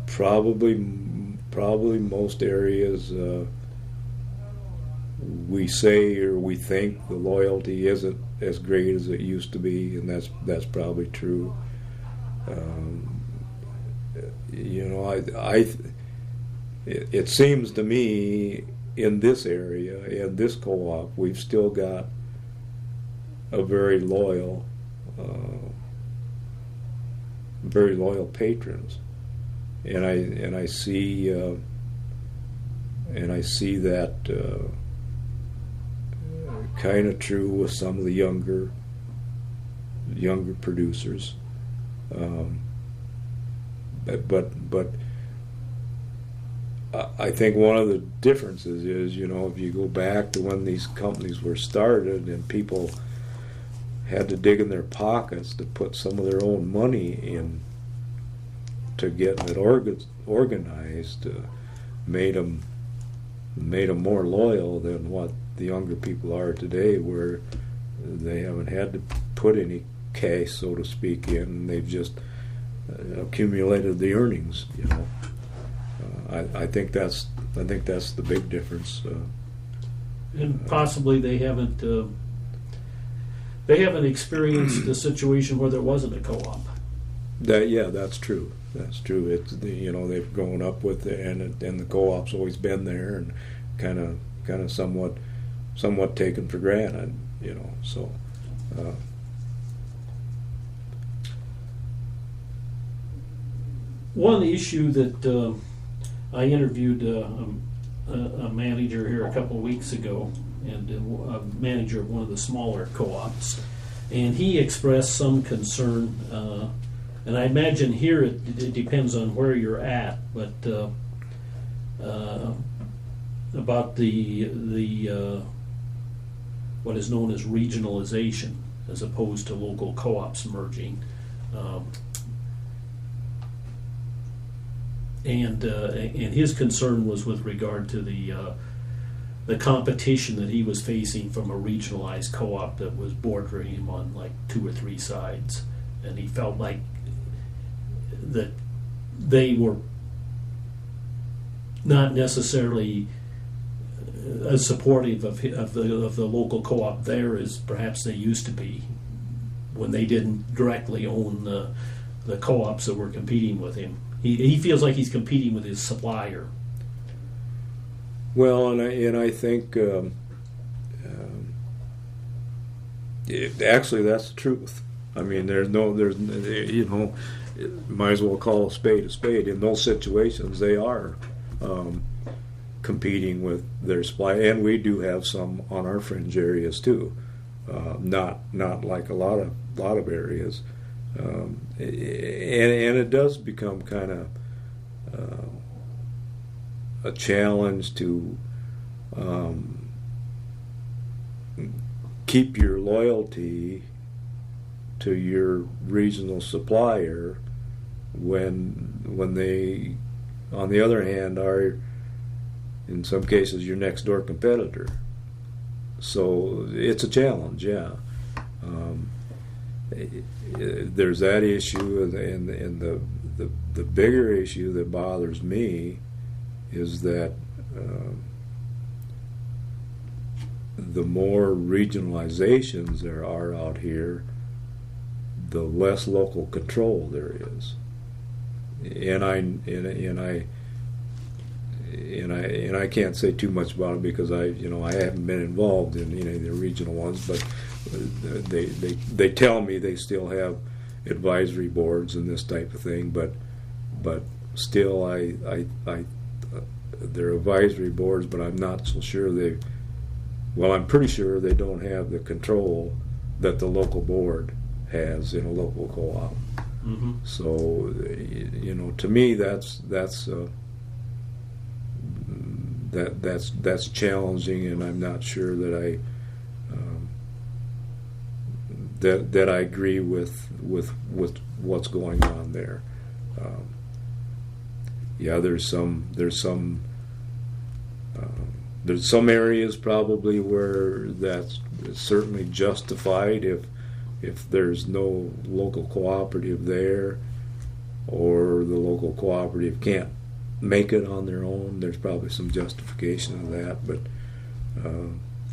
Probably most areas we say or we think the loyalty isn't as great as it used to be, and that's probably true. It seems to me in this area, in this co-op, we've still got a very loyal patrons, and I see that kind of true with some of the younger producers, but I think one of the differences is, if you go back to when these companies were started and people had to dig in their pockets to put some of their own money in to get it organized, made them more loyal than what the younger people are today, where they haven't had to put any cash, so to speak, in. They've just accumulated the earnings. I think that's the big difference. And possibly they haven't experienced a situation where there wasn't a co-op. That's true. That's true. It's they've grown up with it, and the co-op's always been there, and kind of somewhat taken for granted. So. One issue that I interviewed a manager here a couple of weeks ago, and a manager of one of the smaller co-ops, And he expressed some concern, and I imagine here it depends on where you're at, but about the what is known as regionalization as opposed to local co-ops merging. And his concern was with regard to the competition that he was facing from a regionalized co-op that was bordering him on like 2 or 3 sides, and he felt like that they were not necessarily as supportive of the local co-op there as perhaps they used to be when they didn't directly own the co-ops that were competing with him. He feels like he's competing with his supplier. Well, and I think actually that's the truth. I mean, there's might as well call a spade a spade. In those situations, they are competing with their supply, and we do have some on our fringe areas too. Not like a lot of areas, and it does become kind of a challenge to keep your loyalty to your regional supplier when they, on the other hand, are in some cases your next door competitor. So it's a challenge, yeah. There's that issue, and the bigger issue that bothers me is that the more regionalizations there are out here, the less local control there is. And I can't say too much about it because I haven't been involved in any of the regional ones, but they tell me they still have advisory boards and this type of thing, but still they're advisory boards, but I'm not so sure I'm pretty sure they don't have the control that the local board has in a local co-op. Mm-hmm. So, to me, that's challenging, and I'm not sure that I agree with what's going on there. There's some areas probably where that's certainly justified if there's no local cooperative there, or the local cooperative can't make it on their own. There's probably some justification of that, but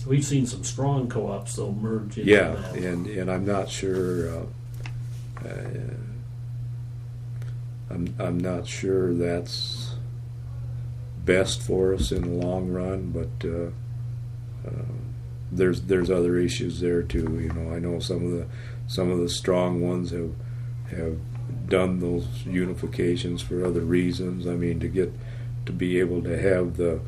we've seen some strong co-ops though merge into that. and I'm not sure. I'm not sure that's best for us in the long run, but there's other issues there too. I know some of the strong ones have done those unifications for other reasons. I mean, to be able to have the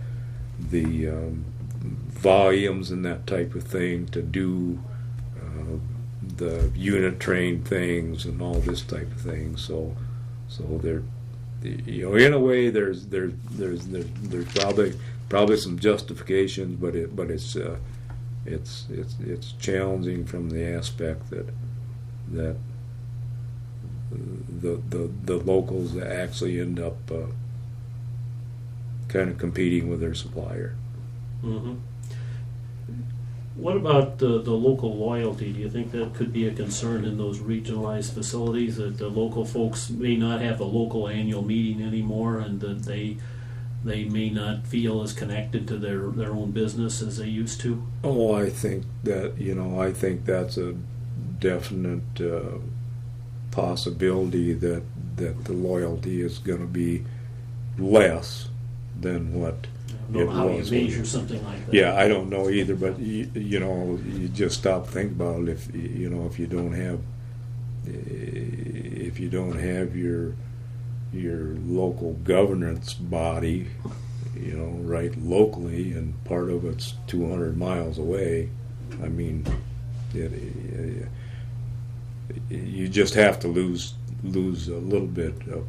volumes and that type of thing to do the unit train things and all this type of thing. So there, in a way, there's probably some justifications, but it's challenging from the aspect that the locals actually end up kind of competing with their supplier. Mm-hmm. What about the local loyalty? Do you think that could be a concern in those regionalized facilities, that the local folks may not have a local annual meeting anymore, and that they may not feel as connected to their own business as they used to? Oh, I think that's a definite possibility that the loyalty is going to be less than what I don't know how you measure something like that. Yeah, I don't know either, but you just stop and think about it. If you don't have your local governance body, right locally, and part of it's 200 miles away. I mean, you just have to lose a little bit of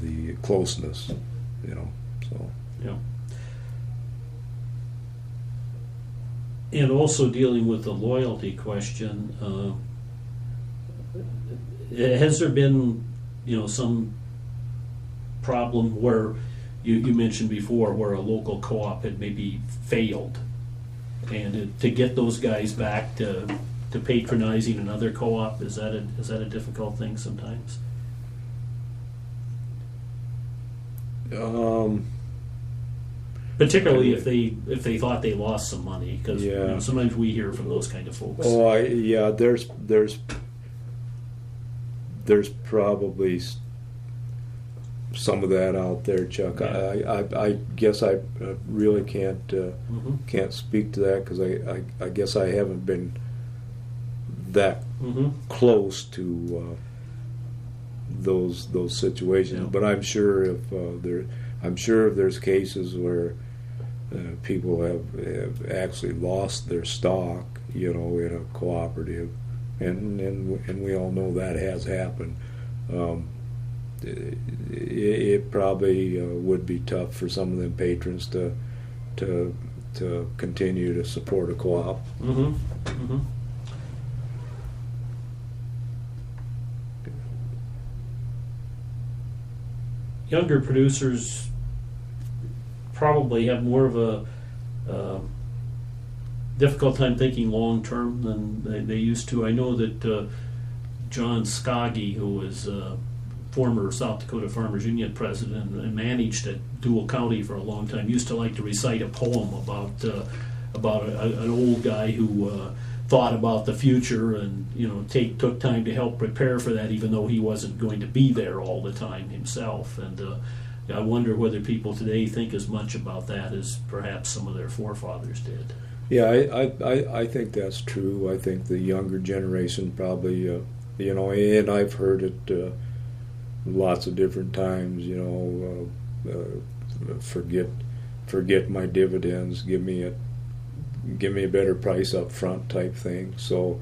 the closeness, you know. So Yeah. And also dealing with the loyalty question, has there been, some problem where you mentioned before where a local co-op had maybe failed, and to get those guys back to patronizing another co-op, is that a difficult thing sometimes? Particularly if they thought they lost some money, because sometimes we hear from those kind of folks. Oh, there's probably some of that out there, Chuck. Yeah. I guess I really can't speak to that, because I guess I haven't been that close to those situations. Yeah. But I'm sure if there's cases where people have actually lost their stock, in a cooperative, and we all know that has happened. It probably would be tough for some of them patrons to continue to support a co-op. Mm-hmm. Mm-hmm. Younger producers probably have more of a difficult time thinking long term than they used to. I know that John Skaggy, who was former South Dakota Farmers Union president and managed at Dual County for a long time, used to like to recite a poem about an old guy who thought about the future and took time to help prepare for that, even though he wasn't going to be there all the time himself. And I wonder whether people today think as much about that as perhaps some of their forefathers did. Yeah, I think that's true. I think the younger generation probably, and I've heard it lots of different times. Forget my dividends. Give me a better price up front type thing. So,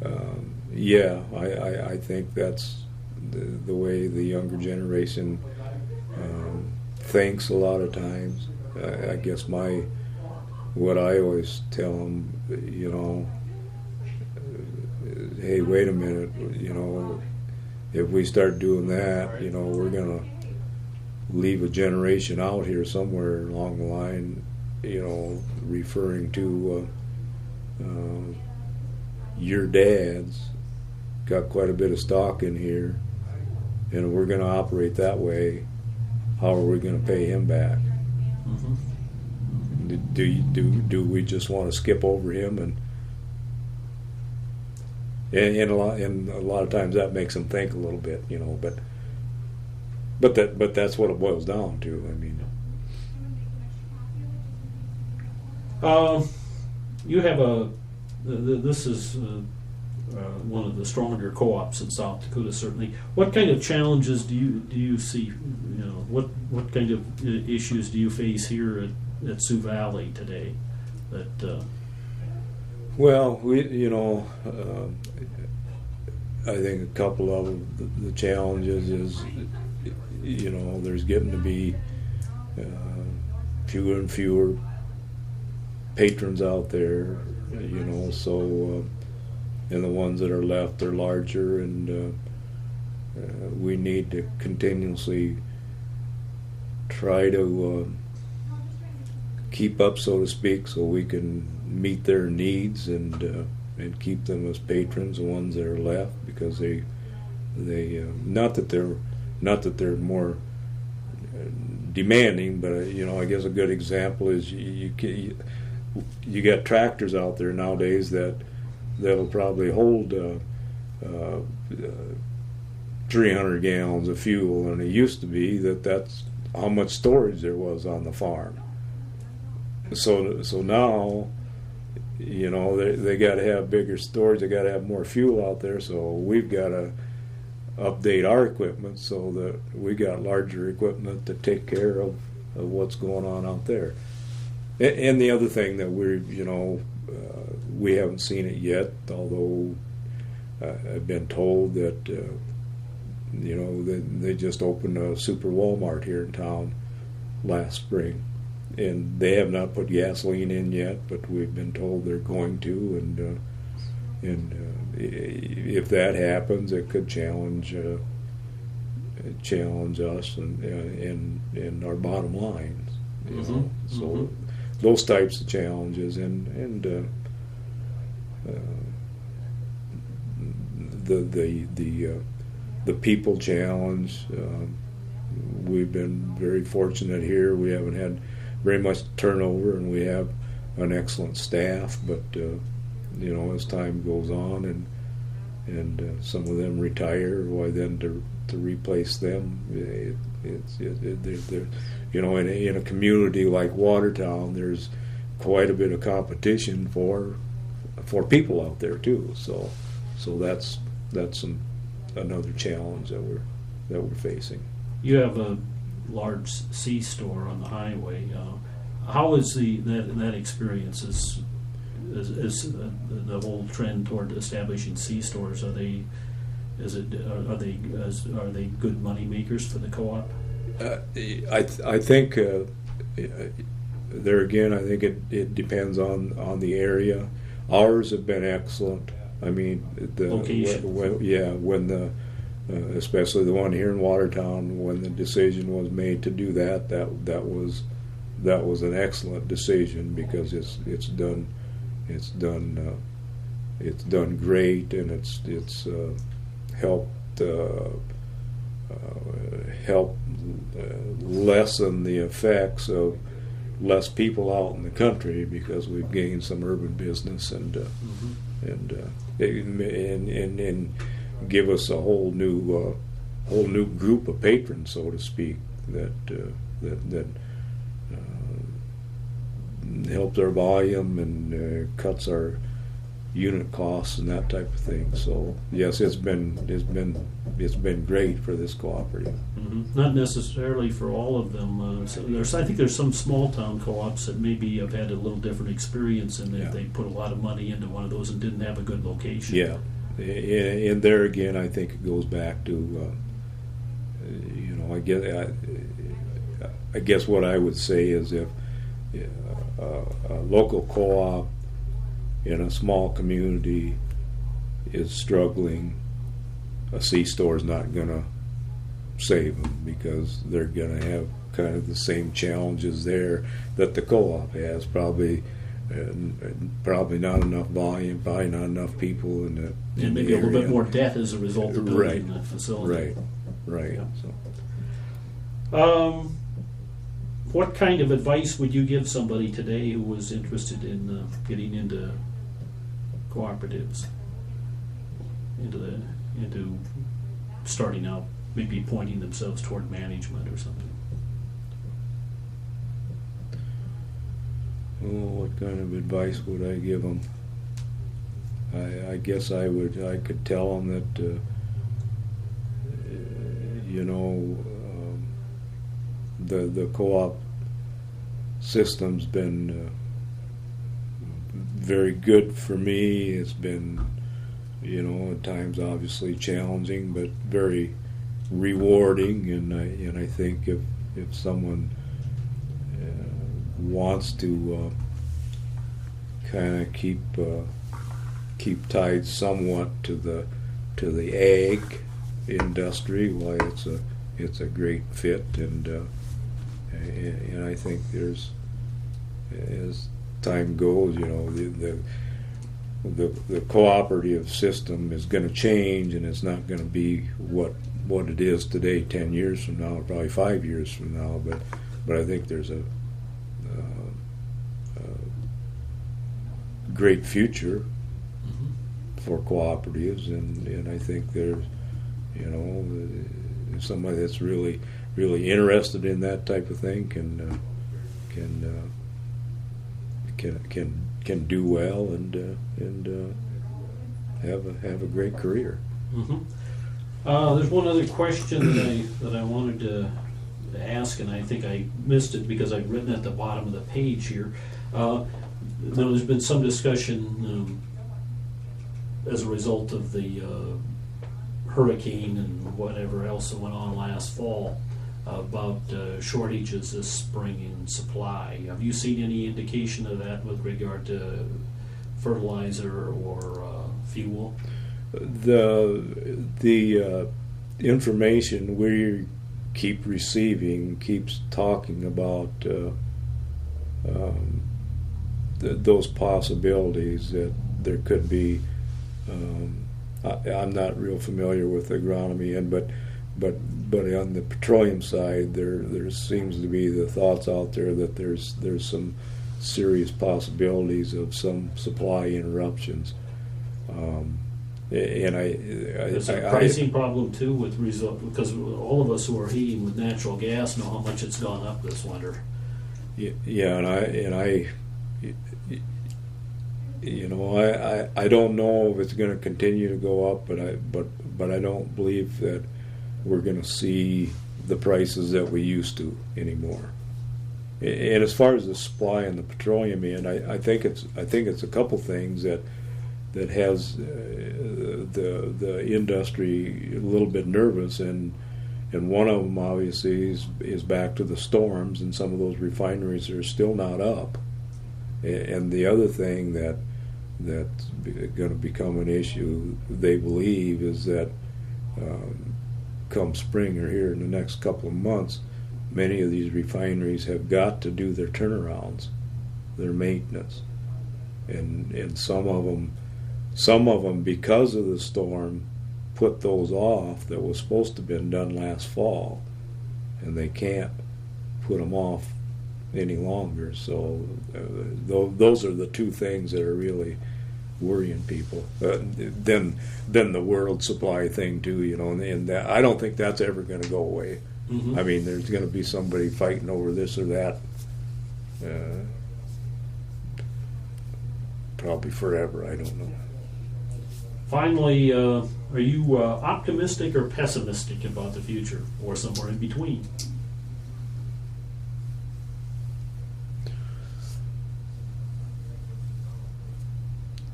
I think that's the way the younger generation thinks a lot of times. I guess what I always tell them, hey, wait a minute, if we start doing that, we're gonna leave a generation out here somewhere along the line, referring to your dad's got quite a bit of stock in here, and we're gonna operate that way. How are we gonna pay him back? Mm-hmm. Do we just want to skip over him and a lot of times that makes them think a little bit, but that's what it boils down to. I mean, you have this is one of the stronger co-ops in South Dakota, certainly. What kind of challenges do you see? What kind of issues do you face here at Sioux Valley today? Well, I think a couple of the challenges is, there's getting to be fewer and fewer patrons out there, so and the ones that are left are larger, and we need to continuously try to keep up, so to speak, so we can meet their needs and keep them as patrons, the ones that are left, because they not that they're more demanding, but I guess a good example is you got tractors out there nowadays that'll probably hold 300 gallons of fuel, and it used to be that's how much storage there was on the farm. So now, they got to have bigger storage. They got to have more fuel out there. So we've got to update our equipment so that we got larger equipment to take care of what's going on out there. And the other thing that we haven't seen it yet, although I've been told that they just opened a super Walmart here in town last spring, and they have not put gasoline in yet, but we've been told they're going to, and if that happens, it could challenge us and our bottom lines. So those types of challenges, and the people challenge. We've been very fortunate here. We haven't had very much turnover, and we have an excellent staff. But as time goes on, and some of them retire, why then to replace them? In a community like Watertown, there's quite a bit of competition for people out there too. So that's another challenge that we're facing. You have a large C-store on the highway. How is that experience? Is the whole trend toward establishing C-stores? Are they good money makers for the co-op? I think there again, I think it depends on the area. Ours have been excellent. I mean, the location. When the especially the one here in Watertown, when the decision was made to do that was an excellent decision, because it's done great, and it's helped lessen the effects of less people out in the country, because we've gained some urban business and give us a whole new group of patrons, so to speak, that helps our volume and cuts our unit costs and that type of thing. So yes, it's been great for this cooperative. Not necessarily for all of them. I think there's some small town co-ops that maybe have had a little different experience, and that they put a lot of money into one of those and didn't have a good location. Yeah, and there again, I think it goes back to I guess what I would say is, if a local co-op in a small community is struggling, a C-store is not going to save them, because they're going to have kind of the same challenges there that the co-op has. Probably not enough volume, probably not enough people in the and maybe the a little area. bit more debt as a result of building the facility. Right. Yeah. So. What kind of advice would you give somebody today who was interested in getting into cooperatives, into starting out, maybe pointing themselves toward management or something? Oh, what kind of advice would I give them? I guess I could tell them that the co-op system's been very good for me. It's been, at times obviously challenging, but very rewarding. And I think if someone wants to kind of keep tied somewhat to the ag industry, why it's a great fit, and I think there's, as time goes, the cooperative system is going to change, and it's not going to be what it is today 10 years from now, or probably 5 years from now, but I think there's a great future for cooperatives, and I think there's somebody that's really interested in that type of thing can do well and have a great career. There's one other question that I wanted to ask, and I think I missed it because I've written at the bottom of the page here. There's been some discussion as a result of the hurricane and whatever else that went on last fall, about shortages this spring in supply. Have you seen any indication of that with regard to fertilizer or fuel? The information we keep receiving keeps talking about those possibilities that there could be. I'm not real familiar with agronomy, but on the petroleum side, there seems to be the thoughts out there that there's some serious possibilities of some supply interruptions. And There's a pricing problem too with result, because all of us who are heating with natural gas know how much it's gone up this winter. Yeah, and I you know, I don't know if it's going to continue to go up, but I don't believe that we're going to see the prices that we used to anymore. And as far as the supply and the petroleum end, I think it's a couple things that has the industry a little bit nervous, and one of them obviously is back to the storms, and some of those refineries are still not up. And the other thing that's going to become an issue, they believe, is that come spring or here in the next couple of months, many of these refineries have got to do their turnarounds, their maintenance, and some of them because of the storm put those off that was supposed to have been done last fall, and they can't put them off any longer. So those are the two things that are really worrying people. Then the world supply thing too, you know, and that, I don't think that's ever going to go away. Mm-hmm. I mean, there's going to be somebody fighting over this or that, probably forever. I don't know. Finally, are you optimistic or pessimistic about the future, or somewhere in between?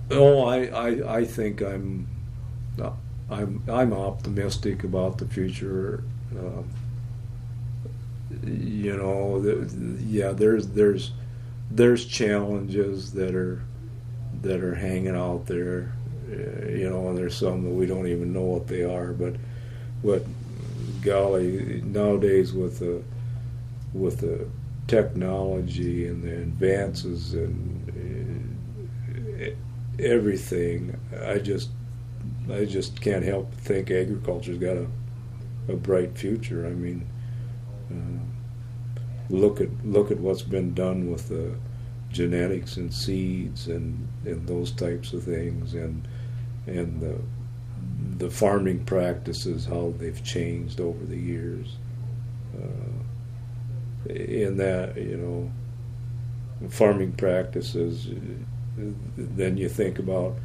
Oh, I think I'm optimistic about the future. You know, yeah, there's challenges that are hanging out there. You know, and there's some that we don't even know what they are. But golly, nowadays with the technology and the advances and everything, I just can't help but think agriculture's got a bright future. I mean, look at what's been done with the genetics and seeds and those types of things, and the farming practices, how they've changed over the years. In that, you know, farming practices. Then you think about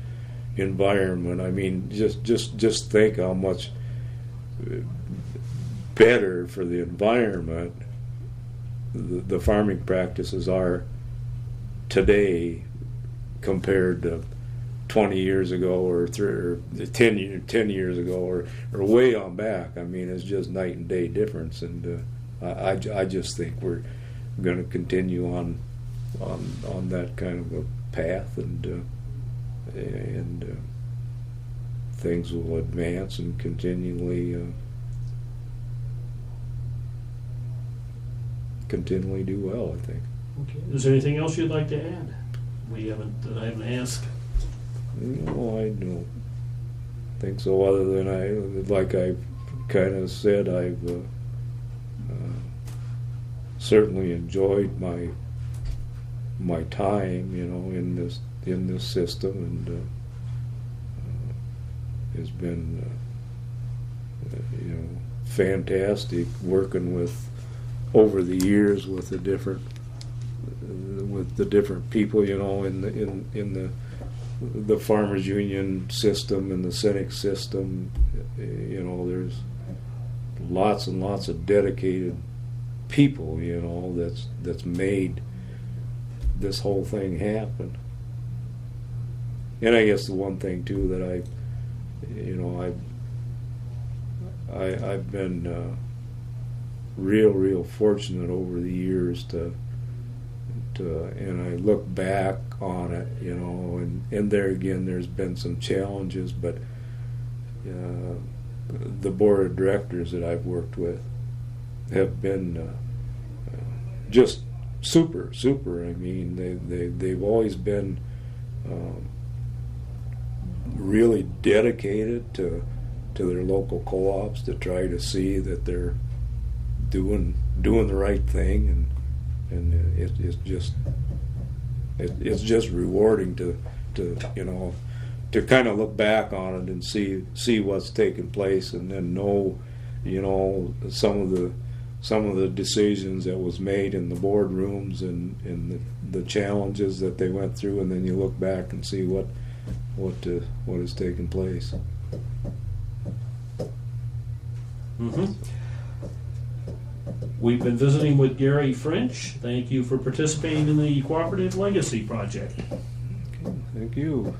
environment. I mean, just think how much better for the environment the farming practices are today compared to 20 years ago or 10 years ago or way on back. I mean, it's just night and day difference, and I just think we're going to continue on that kind of a path, and things will advance and continually do well, I think. Okay. Is there anything else you'd like to add? That I haven't asked. No, I don't think so. Other than like I kind of said, I've certainly enjoyed my time, you know, in this system, and has been you know, fantastic working with over the years with the different people, you know, in the Farmers Union system and the Cynic system. You know, there's lots and lots of dedicated people, you know, that's made this whole thing happen. and I guess the one thing too that I've been real fortunate over the years to and I look back on it, and there again, there's been some challenges, but the board of directors that I've worked with have been just super. I mean, they've always been really dedicated to their local co-ops to try to see that they're doing the right thing, and it's just rewarding to kind of look back on it and see what's taken place, and then know some of the decisions that was made in the boardrooms and the challenges that they went through, and then you look back and see what has taken place. Mm-hmm. We've been visiting with Gary French. Thank you for participating in the Cooperative Legacy Project. Okay, thank you.